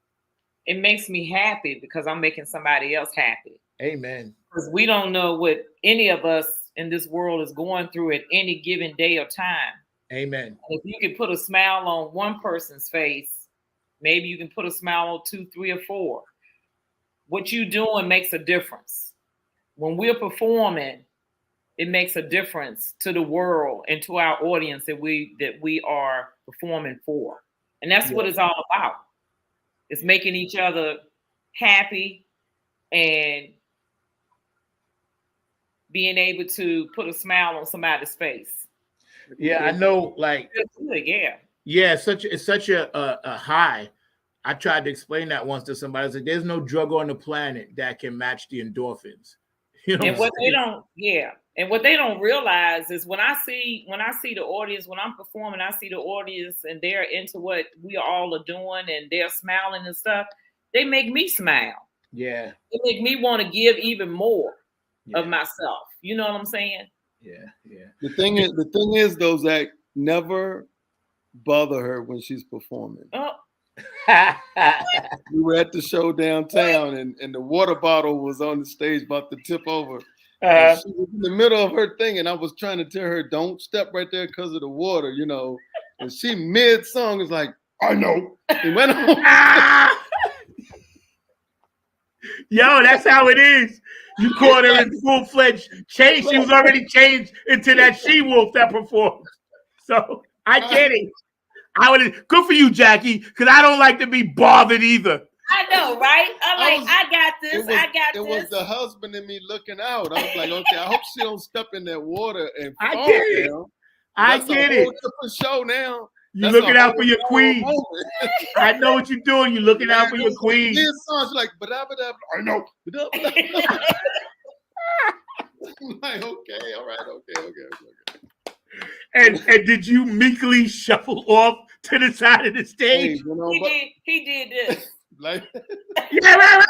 It makes me happy because I'm making somebody else happy. Amen. Because we don't know what any of us in this world is going through at any given day or time. Amen. And if you can put a smile on one person's face, maybe you can put a smile on 2, 3, or 4. What you doing makes a difference. When we're performing, it makes a difference to the world and to our audience that we are performing for. And that's what it's all about. It's making each other happy and being able to put a smile on somebody's face. Yeah, I know, like, yeah, it's such a high. I tried to explain that once to somebody. I was like, there's no drug on the planet that can match the endorphins. You know, and what they don't realize is when I see the audience, when I'm performing, I see the audience and they're into what we all are doing and they're smiling and stuff. They make me smile. Yeah. They make me want to give even more of myself. You know what I'm saying? Yeah, yeah. The thing is, though, Zach, never bother her when she's performing. Oh. We were at the show downtown, and the water bottle was on the stage about to tip over. She was in the middle of her thing, and I was trying to tell her, don't step right there because of the water, you know. And she mid-song is like, I know. And went on. Yo, that's how it is. You caught her in full-fledged change. She was already changed into that she-wolf that performed. So I get it. Good for you, Jackie, because I don't like to be bothered either. I know, right? I got this. It was the husband in me looking out. I was like, okay, I hope she don't step in that water and fall. I get it. I get it. Different show now. You're looking out for your queen. I know what you're doing. You're looking out for your queen. His songs like, I know. I'm like, okay, all right, okay. And did you meekly shuffle off to the side of the stage? Hey, you know, he did this. Like, yeah, right.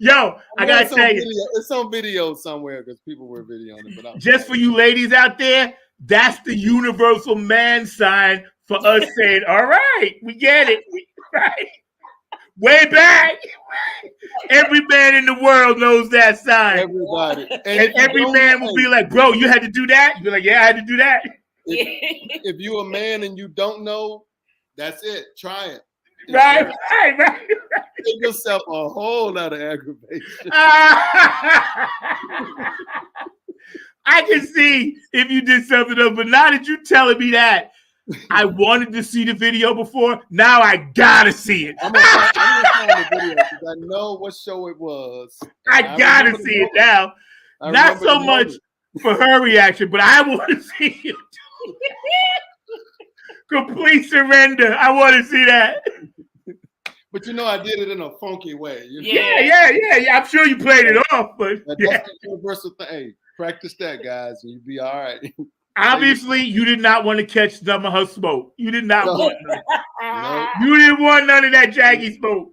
Yo, I gotta tell you, it's on video somewhere because people were videoing it. But just for you ladies out there, that's the universal man sign for us saying, all right, we get it. Right. Way back. Every man in the world knows that sign. Everybody. And every man will be like, bro, you had to do that? You'll be like, yeah, I had to do that. If you're a man and you don't know, that's it. Try it. Right. Give yourself a whole lot of aggravation. I can see if you did something else, but now that you're telling me that, I wanted to see the video before. Now I gotta see it. I'm gonna find the video because I know what show it was. I gotta see it now. Not so much for her reaction, but I want to see it too. Complete surrender. I want to see that. But you know, I did it in a funky way. You know? Yeah. I'm sure you played it off, but that's the universal thing. Hey, practice that, guys, and you'll be all right. Obviously, you did not want to catch some of her smoke. You did not want none. No. You didn't want none of that Jackie smoke.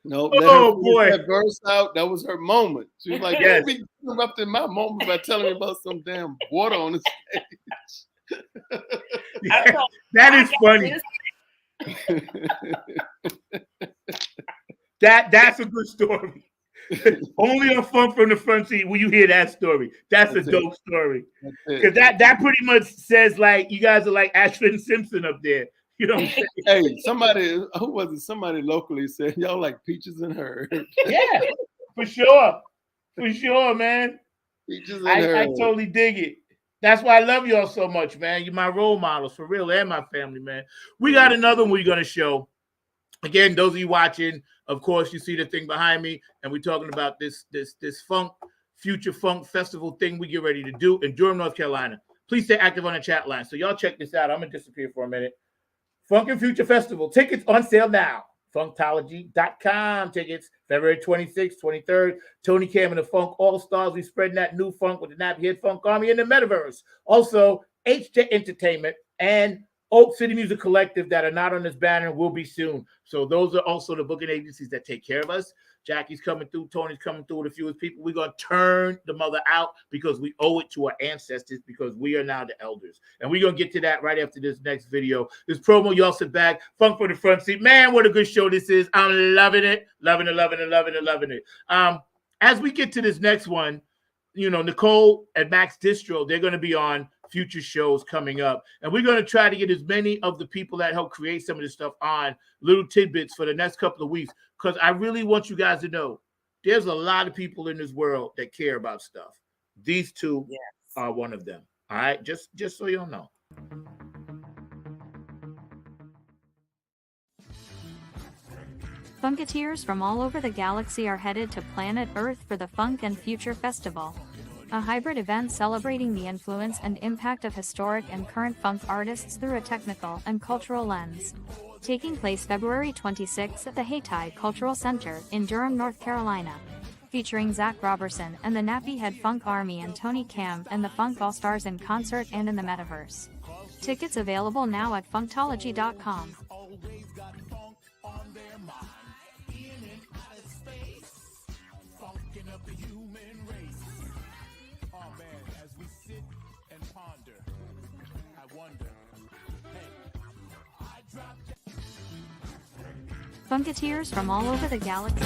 No, boy. That verse out, that was her moment. She was like, yes. Don't be interrupting my moment by telling me about some damn water on the stage. That is funny. That's a good story. Only on Funk from the Front Seat will you hear that story. That's a dope story. Because that pretty much says, like, you guys are like Ashford and Simpson up there. You know what I'm saying? Hey, somebody locally said y'all like peaches and herb. Yeah, for sure, man. Peaches and herb. I totally dig it. That's why I love y'all so much, man. You're my role models for real, and my family, man. We got another one we're gonna show. Again, those of you watching, of course, you see the thing behind me, and we're talking about this funk, future funk festival thing we get ready to do in Durham, North Carolina. Please stay active on the chat line. So y'all check this out. I'm gonna disappear for a minute. Funk and Future Festival tickets on sale now. Funktology.com tickets February 26th, 23rd. Tony Cam and the Funk All Stars. We spreading that new funk with the Nappy Head Funk Army in the metaverse. Also, HJ Entertainment and Oak City Music Collective that are not on this banner will be soon. So those are also the booking agencies that take care of us. Jackie's coming through. Tony's coming through with a few of his people. We're going to turn the mother out because we owe it to our ancestors because we are now the elders. And we're going to get to that right after this next video. This promo, y'all sit back. Funk for the front seat. Man, what a good show this is. I'm loving it. Loving it, loving it, loving it, loving it. As we get to this next one, you know, Nicole and Max Distro, they're going to be on future shows coming up. And we're going to try to get as many of the people that help create some of this stuff on little tidbits for the next couple of weeks. Because I really want you guys to know there's a lot of people in this world that care about stuff. These two are one of them. All right. Just so you'll know. Funketeers from all over the galaxy are headed to planet Earth for the Funk and Future Festival, a hybrid event celebrating the influence and impact of historic and current funk artists through a technical and cultural lens. Taking place February 26th at the Hayti Cultural Center in Durham, North Carolina. Featuring Zach Robertson and the Nappy Head Funk Army and Tony Cam and the Funk All-Stars in concert and in the metaverse. Tickets available now at funktology.com. Funketeers from all over the galaxy.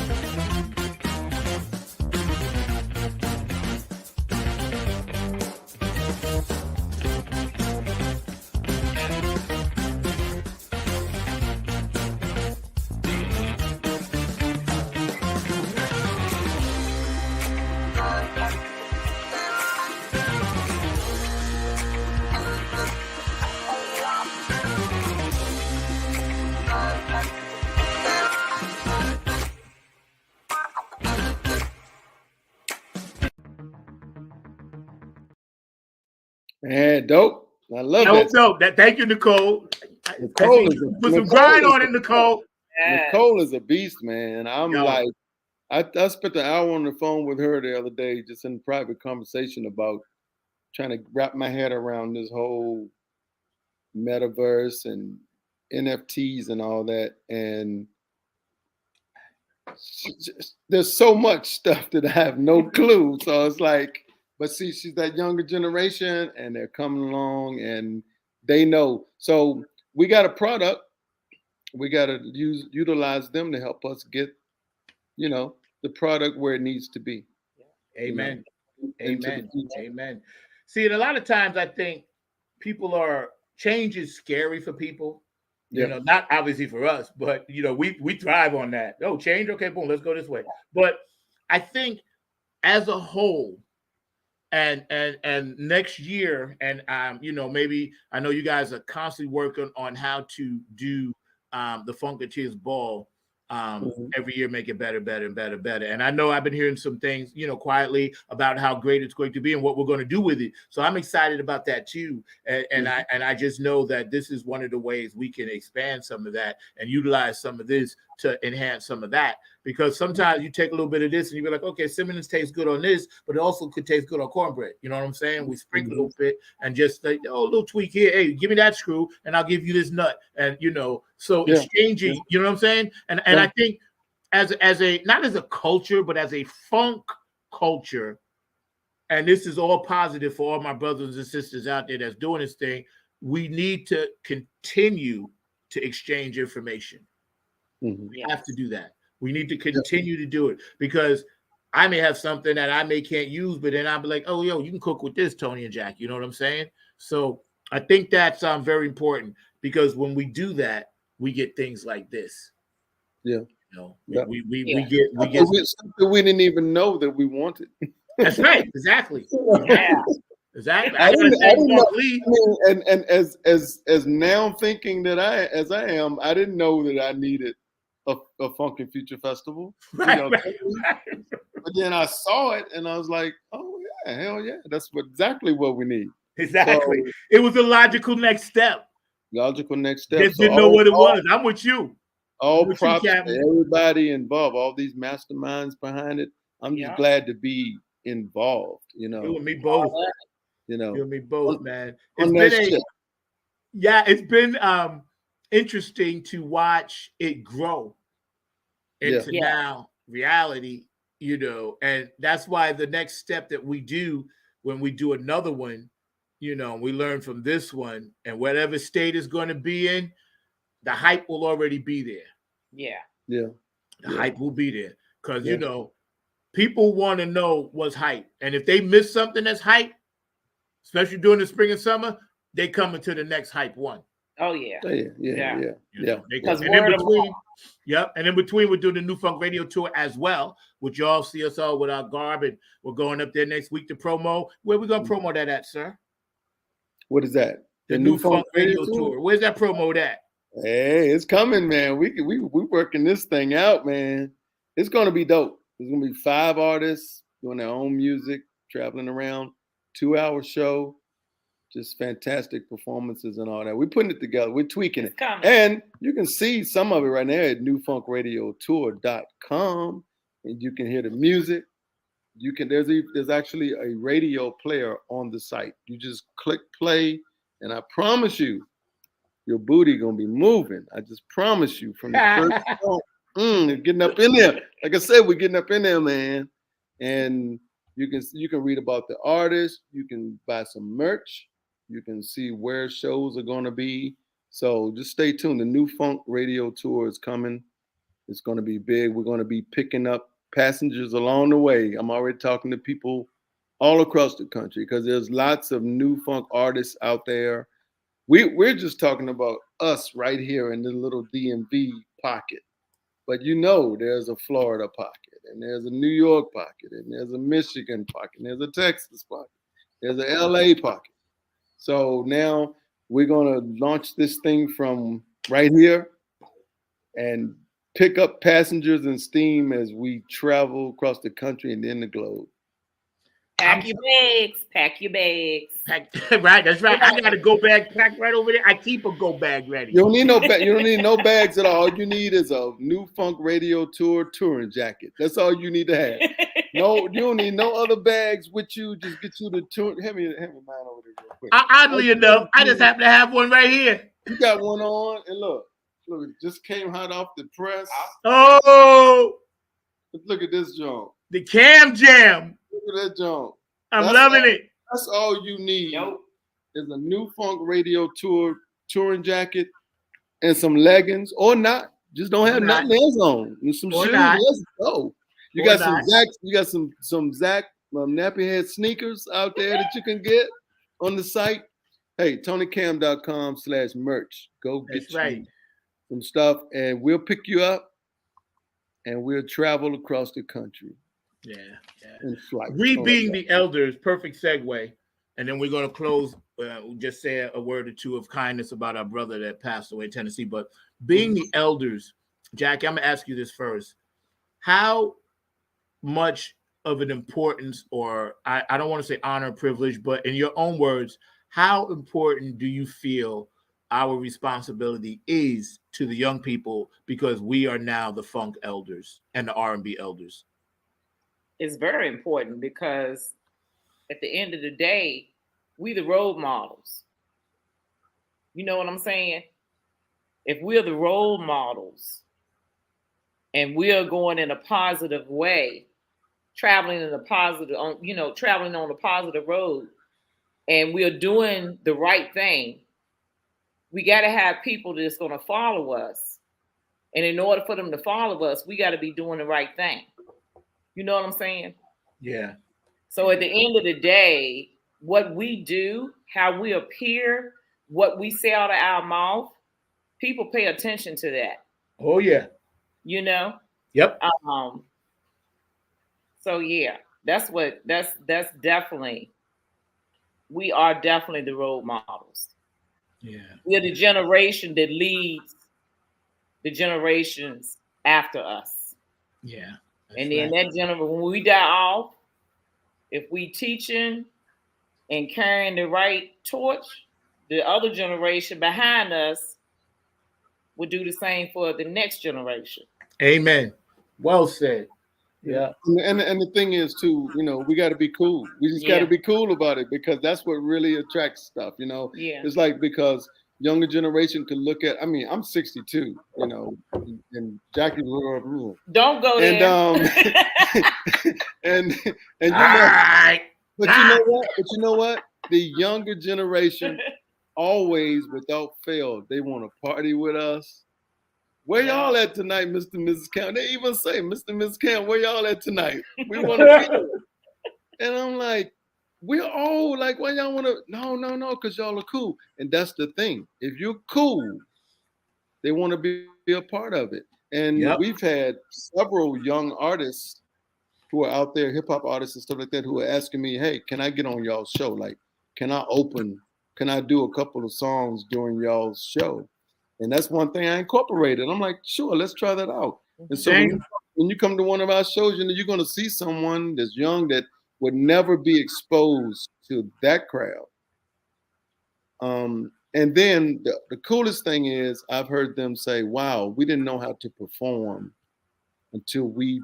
Man, dope. I love that. Dope. Thank you, Nicole. Nicole put some grind on it, Nicole. Nicole is a beast, man. I'm like, I spent an hour on the phone with her the other day, just in private conversation about trying to wrap my head around this whole metaverse and NFTs and all that. And there's so much stuff that I have no clue. So it's like, but see, she's that younger generation and they're coming along and they know. So we got a product. We got to utilize them to help us get, you know, the product where it needs to be. Amen. Amen. Amen. See, and a lot of times I think change is scary for people. You know, not obviously for us, but you know, we thrive on that. Oh, change, okay, boom, let's go this way. But I think as a whole, and next year, and you know, maybe I know you guys are constantly working on how to do the Funketeers Ball every year, make it better. And I know I've been hearing some things, you know, quietly about how great it's going to be and what we're going to do with it. So I'm excited about that too. And I just know that this is one of the ways we can expand some of that and utilize some of this to enhance some of that. Because sometimes you take a little bit of this and you be like, okay, cinnamon tastes good on this, but it also could taste good on cornbread. You know what I'm saying? We sprinkle a little bit and just like, oh, a little tweak here. Hey, give me that screw and I'll give you this nut. And, you know, so exchanging, you know what I'm saying? And I think as a, not as a culture, but as a funk culture, and this is all positive for all my brothers and sisters out there that's doing this thing, we need to continue to exchange information. We have to do that. We need to continue to do it because I may have something that I can't use, but then I'll be like, oh, yo, you can cook with this, Tony and Jack. You know what I'm saying? So I think that's very important because when we do that, we get things like this. Yeah. You know, we get something we didn't even know that we wanted. That's right. Exactly. Exactly. I I gotta didn't say, know. Funk Lee. I mean, and as now thinking that I am, I didn't know that I needed a Funk and Future Festival. Right, You know, right. but then I saw it and I was like, oh yeah, hell yeah, that's exactly what we need. Exactly. So, It was a logical next step. logical next step. Just So didn't know what it was. I'm with you. all What you, props to Captain? everybody involved, all these masterminds behind it. I'm just Yeah. glad to be involved. You and me both. You and me both, man. It's on been that ship. it's been interesting to watch it grow into Yeah. now reality, and that's why the next step that we do when we do another one, we learn from this one, and whatever state is going to be in, the hype will already be there. Yeah. Yeah. The hype will be there because Yeah. people want to know what's hype, and if they miss something that's hype, especially during the spring and summer, they come into the next hype one. Oh yeah. Yeah. Because And in word of between, and in between, we're doing the New Funk Radio Tour as well, which y'all see us all with our garb, and we're going up there next week to promo. Where we gonna promo that at, sir? What is that? The New Funk Radio Tour. Where's that promo at? Hey, it's coming, man. We working this thing out, man. It's gonna be dope. There's gonna be 5 artists doing their own music, traveling around, 2-hour show, just fantastic performances and all that. We're putting it together. We're tweaking it. coming. And you can see some of it right now at newfunkradiotour.com, and you can hear the music. You can there's actually a radio player on the site. You just click play, and I promise you, your booty gonna be moving. I just promise you from the first song. Getting up in there. Like I said, we're getting up in there, man. And you can read about the artist. You can buy some merch. You can see where shows are gonna be. So just stay tuned. The New Funk Radio Tour is coming. It's gonna be big. We're gonna be picking up passengers along the way. I'm already talking to people all across the country because there's lots of new funk artists out there. We're just talking about us right here in the little DMV pocket. But there's a Florida pocket, and there's a New York pocket, and there's a Michigan pocket, and there's a Texas pocket, there's a LA pocket. So now we're gonna launch this thing from right here and pick up passengers and steam as we travel across the country and then the globe. Pack your bags. Pack your bags. Right, that's right. I got a go bag packed right over there. I keep a go bag ready. You don't need no bag. You don't need no bags at all. All you need is a New Funk Radio Tour touring jacket. That's all you need to have. No, you don't need no other bags with you. Just get you the tour. Hand me mine over there real quick. Oddly enough, I just happen to have one right here. You got one on, and look, it just came hot off the press. Oh, Look at this joint. the Cam Jam. Look at that joint. I'm loving it. That's all you need. Nope. Is a New Funk Radio Tour touring jacket and some leggings, or not. Just don't have Or not. nothing else on. And some Or shoes. not. Let's go. You Or got some not. Zach. You got some Zach nappy head sneakers out there that you can get on the site. Hey, TonyCam.com/merch. Go get That's right. you some stuff, and we'll pick you up, and we'll travel across the country Yeah. in flight. We being the elders, perfect segue. And then we're going to close, just say a word or two of kindness about our brother that passed away in Tennessee. But being the elders, Jackie, I'm going to ask you this first. How much of an importance, or I don't want to say honor, privilege, but in your own words, how important do you feel our responsibility is to the young people because we are now the funk elders and the R&B elders? It's very important because at the end of the day, we the role models. You know what I'm saying? If we're the role models and we are going in a positive way, traveling on a positive road, and we are doing the right thing, we got to have people that's going to follow us. And in order for them to follow us, we got to be doing the right thing. You know what I'm saying? Yeah. So at the end of the day, what we do, how we appear, what we say out of our mouth, people pay attention to that. Oh, yeah. You know? Yep. So yeah, that's definitely we are definitely the role models. Yeah. We're the generation that leads the generations after us. Yeah. And then that generation, when we die off, if we teaching and carrying the right torch, the other generation behind us will do the same for the next generation. Amen. Well said. Yeah. And the thing is too, you know, we got to be cool. We just got to be cool about it, because that's what really attracts stuff. You know, it's like, because younger generation can look at. I mean, I'm 62. You know, and Jackie. Don't go there. And you know, but you know what? But you know what? The younger generation always, without fail, they want to party with us. Where y'all at tonight, Mr. and Mrs. Camp? They even say, Mr. and Mrs. Camp, where y'all at tonight? We want to be there. And I'm like, we're old. Like, why y'all want to? No, because y'all are cool. And that's the thing. If you're cool, they want to be a part of it. And we've had several young artists who are out there, hip hop artists and stuff like that, who are asking me, hey, can I get on y'all's show? Like, can I do a couple of songs during y'all's show? And that's one thing I incorporated. I'm like, sure, let's try that out. And so when you come to one of our shows, you know, you're going to see someone that's young that would never be exposed to that crowd. And then the coolest thing is, I've heard them say, wow, we didn't know how to perform until we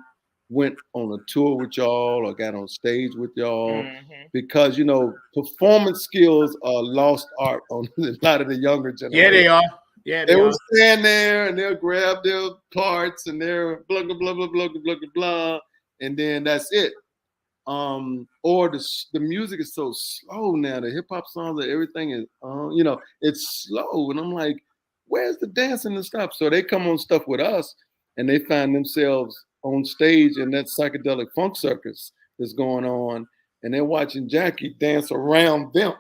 went on a tour with y'all or got on stage with y'all, because, you know, performance skills are lost art on a lot of the younger generation. Yeah, they are. Yeah, they will stand there and they'll grab their parts and they're blah, blah, blah, blah, blah, blah, blah, blah, and then that's it. Or the music is so slow now. The hip hop songs, everything is, you know, it's slow. And I'm like, where's the dancing and stuff? So they come on stuff with us and they find themselves on stage in that psychedelic funk circus that's going on. And they're watching Jackie dance around them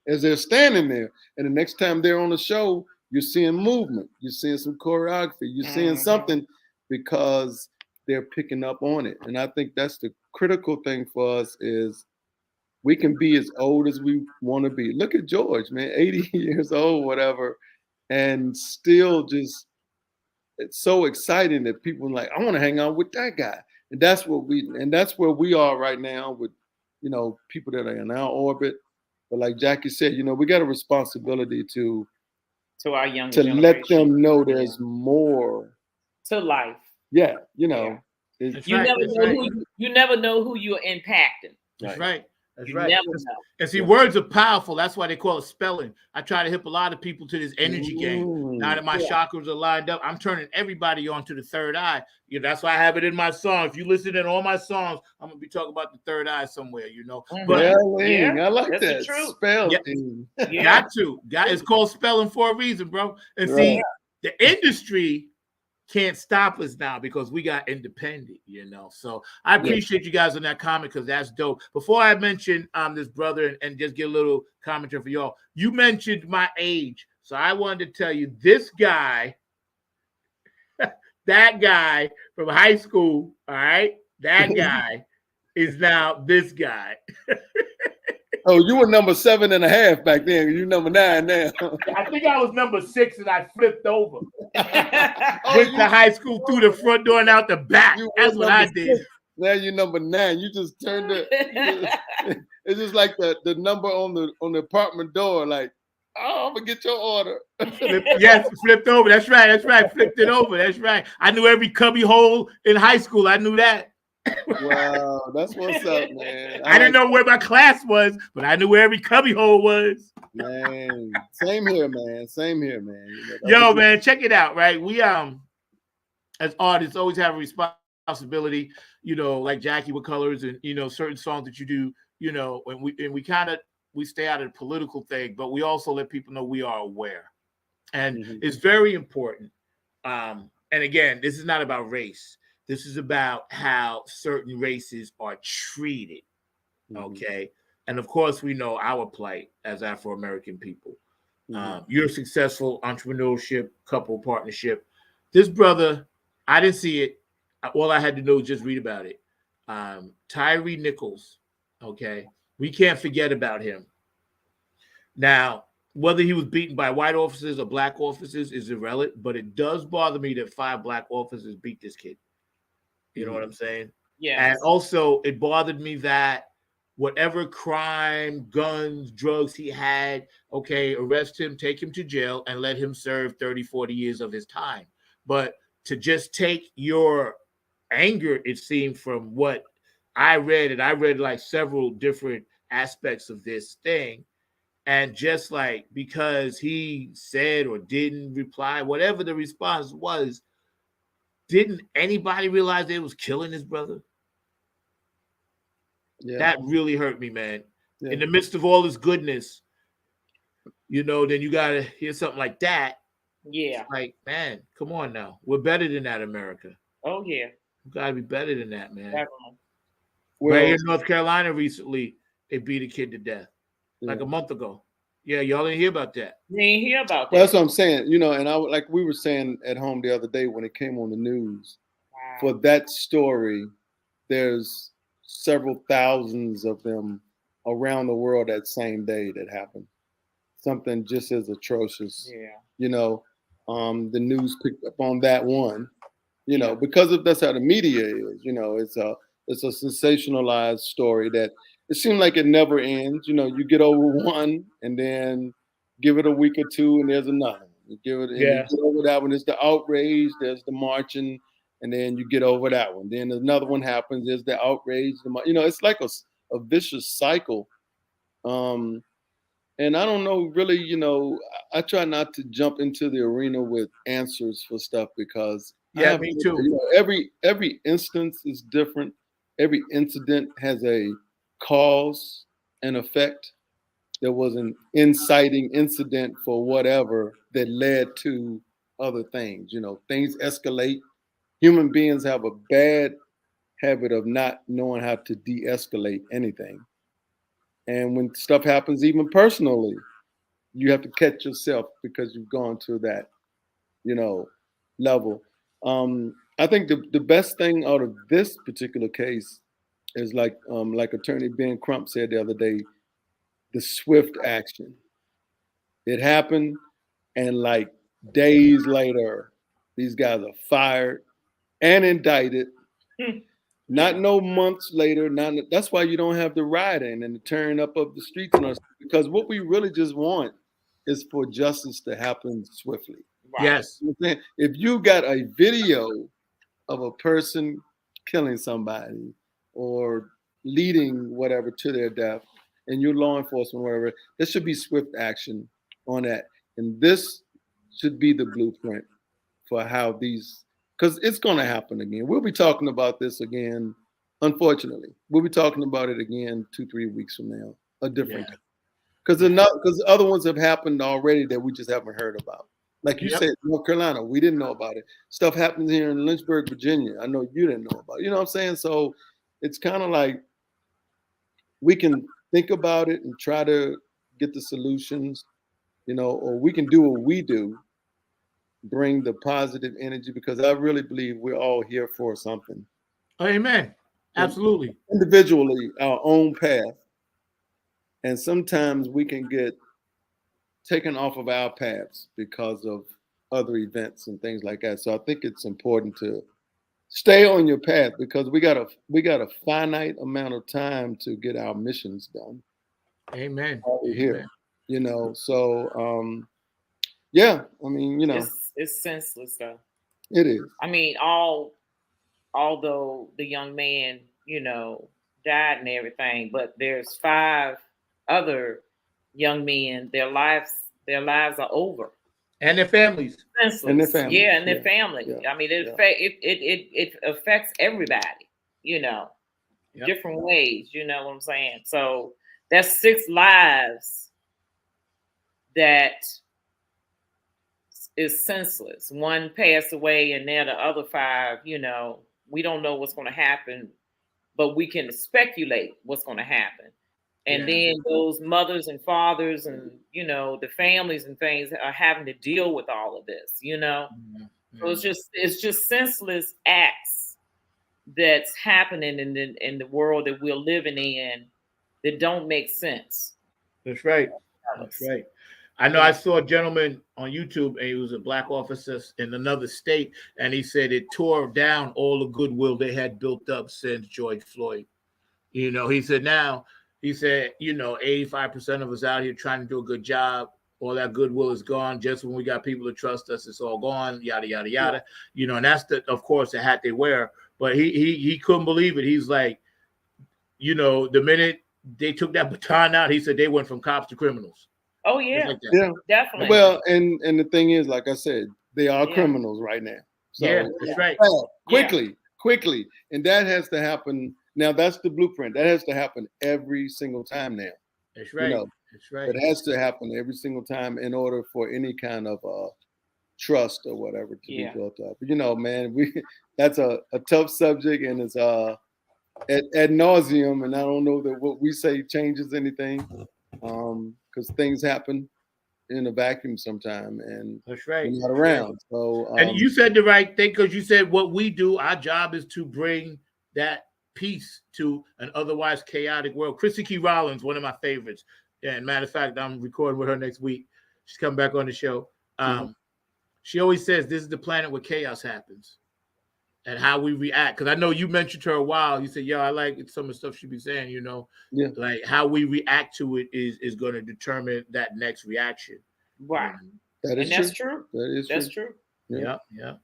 as they're standing there. And the next time they're on the show, you're seeing movement, you're seeing some choreography, you're seeing something, because they're picking up on it. And I think that's the critical thing for us, is we can be as old as we want to be. Look at George, man, 80 years old, whatever, and still just, it's so exciting that people are like, I want to hang out with that guy. And that's where we are right now with, you know, people that are in our orbit. But like Jackie said, you know, we got a responsibility to our young to generation. Let them know there's more to life. Yeah, you know, you never know who you're impacting. That's right. That's you right. Never know. And see, words are powerful. That's why they call it spelling. I try to hip a lot of people to this energy game. Now that my chakras are lined up, I'm turning everybody on to the third eye. You know, that's why I have it in my song. If you listen to all my songs, I'm gonna be talking about the third eye somewhere. You know, but I like that. Spelling. Got to. It's called spelling for a reason, bro. And see, the industry can't stop us now because we got independent, you know. So I appreciate you guys on that comment, because that's dope. Before I mention this brother and just get a little commentary for y'all, you mentioned my age. So I wanted to tell you, this guy, that guy from high school, all right, that guy is now this guy. Oh, you were number 7.5 back then. You number 9 now. I think I was number 6 and I flipped over. Went to high school through the front door and out the back. That's what I did. 6. Now you're number 9. You just turned it. It's just like the number on the apartment door. Like, oh, I'm gonna get your order. Flipped over. That's right. Flipped it over. That's right. I knew every cubby hole in high school. I knew that. Wow, that's what's up, man. I didn't know where my class was, but I knew where every cubby hole was. Man, same here, man. Yo, man, check it out, right? We as artists always have a responsibility, you know, like Jackie with colors and, you know, certain songs that you do, you know, and we stay out of the political thing, but we also let people know we are aware. And it's very important. And again, this is not about race. This is about how certain races are treated, okay? And of course, we know our plight as Afro-American people. You're successful, entrepreneurship, couple partnership. This brother, I didn't see it. All I had to do was just read about it. Tyree Nichols, okay? We can't forget about him. Now, whether he was beaten by white officers or black officers is irrelevant, but it does bother me that 5 black officers beat this kid. You know what I'm saying? Yeah. And also, it bothered me that whatever crime, guns, drugs he had, okay, arrest him, take him to jail, and let him serve 30, 40 years of his time. But to just take your anger, it seemed, from what I read, and I read like several different aspects of this thing, and just like because he said or didn't reply, whatever the response was, didn't anybody realize they was killing his brother? Yeah. That really hurt me, man. Yeah. In the midst of all this goodness, you know, then you gotta hear something like that. Yeah. It's like, man, come on now. We're better than that, America. Oh yeah. We gotta be better than that, man. Definitely. Right here in North Carolina recently, they beat a kid to death like a month ago. Yeah, y'all didn't hear about that. You ain't hear about that. Well, that's what I'm saying. You know, and like we were saying at home the other day when it came on the news, for that story, there's several thousands of them around the world that same day that happened. Something just as atrocious. Yeah. You know, the news picked up on that one, you know, because that's how the media is. You know, it's a sensationalized story that it seemed like it never ends. You know, you get over one and then give it a week or two and there's another. You give it, and you get over that one. There's the outrage, there's the marching, and then you get over that one. Then another one happens, there's the outrage. You know, it's like a vicious cycle. And I don't know, really, you know, I try not to jump into the arena with answers for stuff because me too. You know, every instance is different. Every incident has a cause and effect. There was an inciting incident for whatever that led to other things. You know, things escalate. Human beings have a bad habit of not knowing how to de-escalate anything. And when stuff happens, even personally, you have to catch yourself because you've gone to that, you know, level. I think the best thing out of this particular case is like Attorney Ben Crump said the other day, the swift action. It happened, and like days later, these guys are fired and indicted. Not no months later. That's why you don't have the rioting and the tearing up of the streets, because what we really just want is for justice to happen swiftly. Right. Yes. If you got a video of a person killing somebody or leading whatever to their death, and you're law enforcement, whatever, there should be swift action on that. And this should be the blueprint for how these, because it's going to happen again. We'll be talking about this again, unfortunately. We'll be talking about it again 2-3 weeks from now, a different time. Because other ones have happened already that we just haven't heard about. Like you said, North Carolina, we didn't know about it. Stuff happens here in Lynchburg, Virginia. I know you didn't know about it. You know what I'm saying? So it's kind of like we can think about it and try to get the solutions, you know, or we can do what we do, bring the positive energy, because I really believe we're all here for something. Amen. Absolutely. Individually, our own path. And sometimes we can get taken off of our paths because of other events and things like that. So I think it's important to stay on your path, because we got a finite amount of time to get our missions done. Amen. Here, you know. So yeah, I mean, you know, it's senseless though. It is. I mean, although the young man, you know, died and everything, but there's 5 other young men. Their lives are over, and their families. Senseless. And their families. Yeah, and their family. Yeah. I mean, it affects everybody, you know, different ways. You know what I'm saying? So that's 6 lives that is senseless. One passed away, and then the other 5, you know, we don't know what's going to happen, but we can speculate what's going to happen. And then those mothers and fathers and, you know, the families and things are having to deal with all of this, you know. So it's just senseless acts that's happening in the world that we're living in, that don't make sense. That's right. That's right. I know I saw a gentleman on YouTube, and he was a black officer in another state, and he said it tore down all the goodwill they had built up since George Floyd. You know, he said 85% of us out here trying to do a good job. All that goodwill is gone. Just when we got people to trust us, it's all gone. Yada yada yada. You know, and that's of course, the hat they wear. But he couldn't believe it. He's like, you know, the minute they took that baton out, he said they went from cops to criminals. Oh yeah, Like Yeah. definitely. Well, and the thing is, like I said, they are criminals right now. So Yeah, that's right. quickly. And that has to happen. Now that's the blueprint. That has to happen every single time now. That's right. You know, That's right. it has to happen every single time in order for any kind of trust or whatever to be built up. You know, man, that's a tough subject, and it's ad nauseum, and I don't know that what we say changes anything, because things happen in a vacuum sometime, and that's right. We're not around. So, and you said the right thing, because you said what we do, our job is to bring that peace to an otherwise chaotic world. Chrissy Key Rollins, one of my favorites. And matter of fact, I'm recording with her next week. She's coming back on the show. She always says this is the planet where chaos happens, and how we react. Because I know you mentioned her a while. You said, "Yeah, I like some of the stuff she be saying." You know, like how we react to it is going to determine that next reaction. Right. That's true. That's true. Yeah.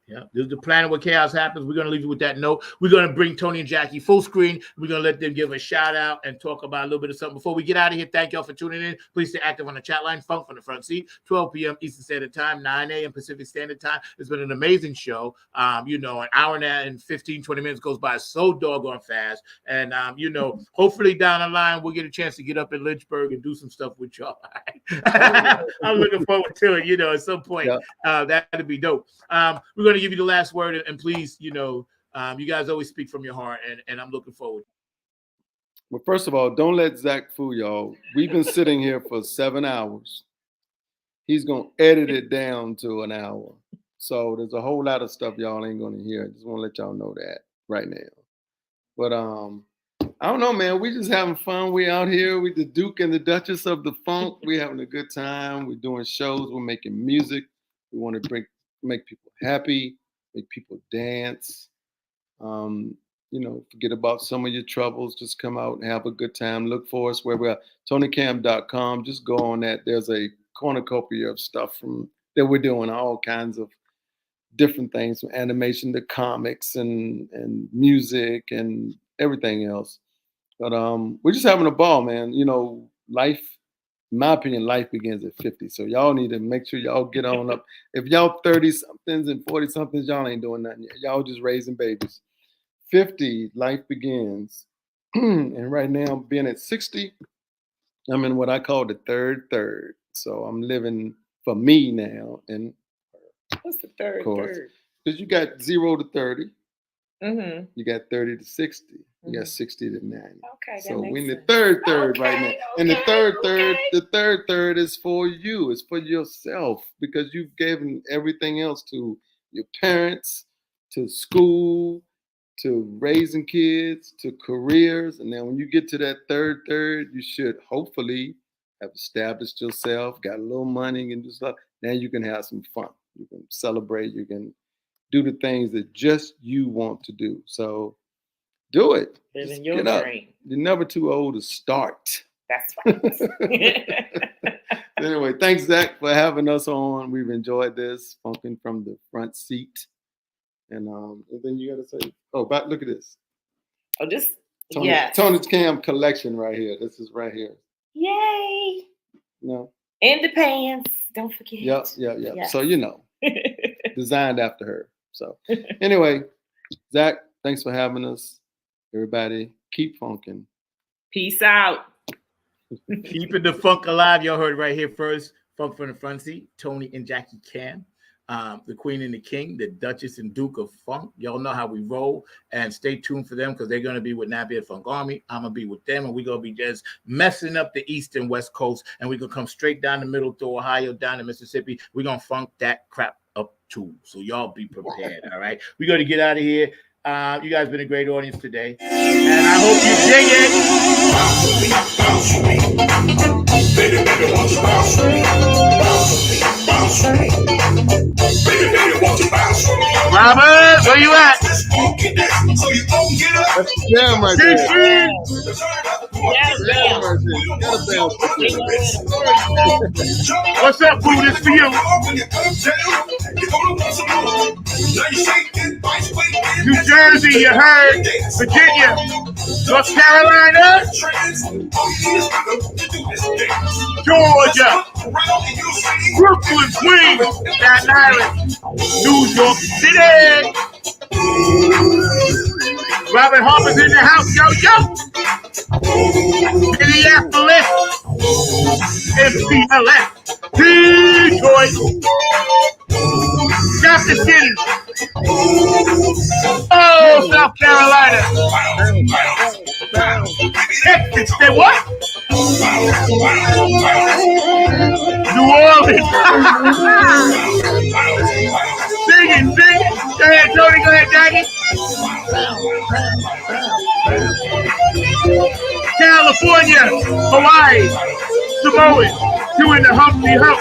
This is the planet where chaos happens. We're going to leave you with that note. We're going to bring Tony and Jackie full screen. We're going to let them give a shout out and talk about a little bit of something. Before we get out of here, thank y'all for tuning in. Please stay active on the chat line. Funk from the Front Seat, 12 p.m. Eastern Standard Time, 9 a.m. Pacific Standard Time. It's been an amazing show. You know, an hour and 15, 20 minutes goes by so doggone fast. And, you know, hopefully down the line, we'll get a chance to get up in Lynchburg and do some stuff with y'all. I'm looking forward to it, you know, at some point. That'd be dope. We're going to give you the last word, and please, you know, you guys always speak from your heart, and I'm looking forward. Well, first of all, don't let Zach fool y'all. We've been sitting here for 7 hours. He's going to edit it down to an hour. So there's a whole lot of stuff y'all ain't going to hear. I just want to let y'all know that right now. But I don't know, man. We just having fun. We out here. We the Duke and the Duchess of the Funk. We having a good time. We're doing shows. We're making music. We want to make people happy, make people dance. You know, forget about some of your troubles. Just come out and have a good time. Look for us where we're at, TonyCam.com. Just go on that. There's a cornucopia of stuff that we're doing, all kinds of different things, from animation to comics and music and everything else. But we're just having a ball, man. You know, life, in my opinion, life begins at 50. So y'all need to make sure y'all get on up. If y'all 30-somethings and 40-somethings, y'all ain't doing nothing yet. Y'all just raising babies. 50, life begins. And right now, being at 60, I'm in what I call the third. So I'm living for me now. And what's the third? Because you got 0 to 30. Mm-hmm. You got 30 to 60. You got 60 to 90. Okay, so we're in the third right now. And the third third is for you. It's for yourself, because you've given everything else to your parents, to school, to raising kids, to careers. And then when you get to that third, you should hopefully have established yourself, got a little money, and do stuff. Now you can have some fun. You can celebrate. You can do the things that just you want to do. So do it. Living your dream. You're never too old to start. That's right. Anyway, thanks, Zach, for having us on. We've enjoyed this, Funkin' from the Front Seat. And then you got to say, look at this. Oh, this, Tony's Cam collection right here. This is right here. Yay. No. And the pants. Don't forget. Yep. Yes. So, you know, designed after her. So, anyway, Zach, thanks for having us. Everybody, keep funkin'. Peace out. Keeping the funk alive. Y'all heard right here first. Funk from the Front Seat. Tony and Jackie Cam. The Queen and the King, the Duchess and Duke of Funk. Y'all know how we roll. And stay tuned for them, because they're going to be with Napier Funk Army. I'm going to be with them, and we're going to be just messing up the East and West Coast. And we're going to come straight down the middle to Ohio, down to Mississippi. We're going to funk that crap up too. So y'all be prepared, all right? We're going to get out of here. You guys been a great audience today, and I hope you dig it. Baby, baby, won't you bounce with me? Bounce with me. Baby, baby, won't you bounce with me? Robert, where you at? So you don't get up. That's the jam right there. Yes, Jam ma'am. right there. Gotta bounce with it. What's up, boo? This for you. New Jersey, you heard. Virginia, North Carolina, Georgia, Brooklyn, Queens, Staten Island, New York City. Robert Harper's in the house, yo, yo. Minneapolis, MCLS, Detroit, Chapter City. Oh, South Carolina. Texas, say what? New Orleans. Sing it, sing it. Go ahead, Tony. Go ahead, Jackie. California, Hawaii, Samoa, doing the Humpty Hump.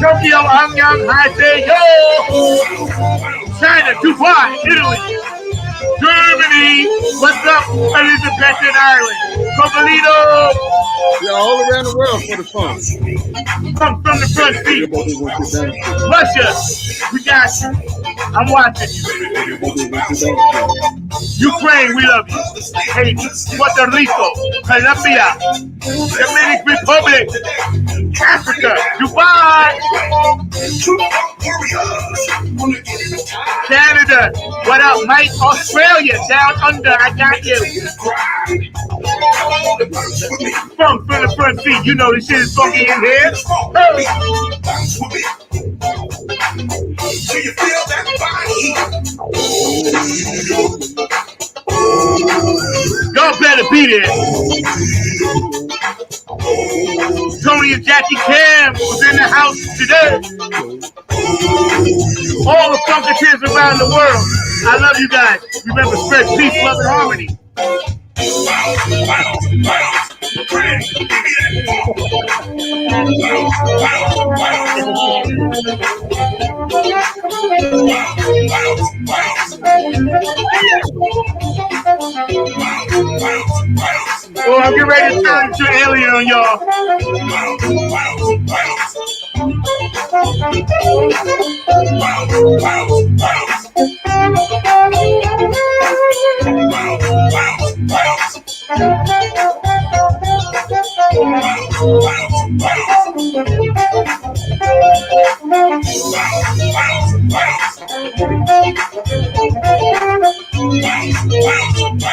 Tokyo, Pyongyang, I say yo. China, Dubai, Italy, Germany. What's up, Elizabeth Island, Copolito. Yeah, all around the world for the fun. Come from the front seat. Russia, we got you. I'm watching you. Ukraine, we love you. Haiti, Puerto Rico, Colombia, Dominican Republic, Africa, Dubai, Canada. What up, Mike? Australia, down under. I got you. Funk from the front seat. You know this shit is funky in here. Hey. Do you feel that body? Y'all better be there. Tony and Jackie Cam was in the house today. All the funketeers around the world. I love you guys. Remember, spread peace, love, and harmony. Oh, I'm getting ready to turn into an alien on y'all.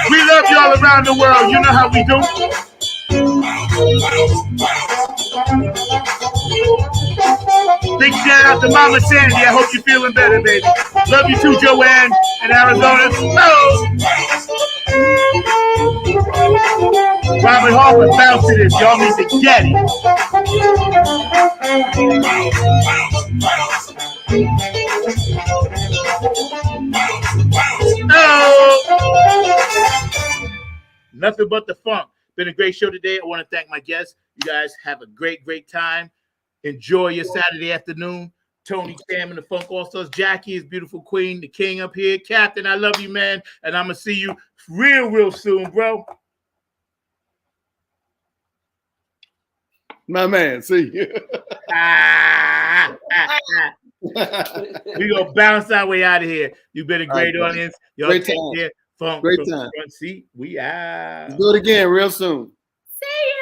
We love y'all around the world. You know how we do. Big shout out to Mama Sandy. I hope you're feeling better, baby. Love you too, Joanne in Arizona. Oh. Robert Harper, bounce to this. Y'all need to get it. Oh. Nothing but the funk. Been a great show today. I want to thank my guests. You guys have a great, great time. Enjoy your Saturday afternoon. Tony, Cam, and the Funk All-Stars. Jackie is beautiful queen. The king up here. Captain, I love you, man. And I'm going to see you real soon, bro. My man, see you. We going to bounce our way out of here. You've been a great audience. Y'all Great take time. care. Funk Great from the time. front seat. We out. Do it again real soon.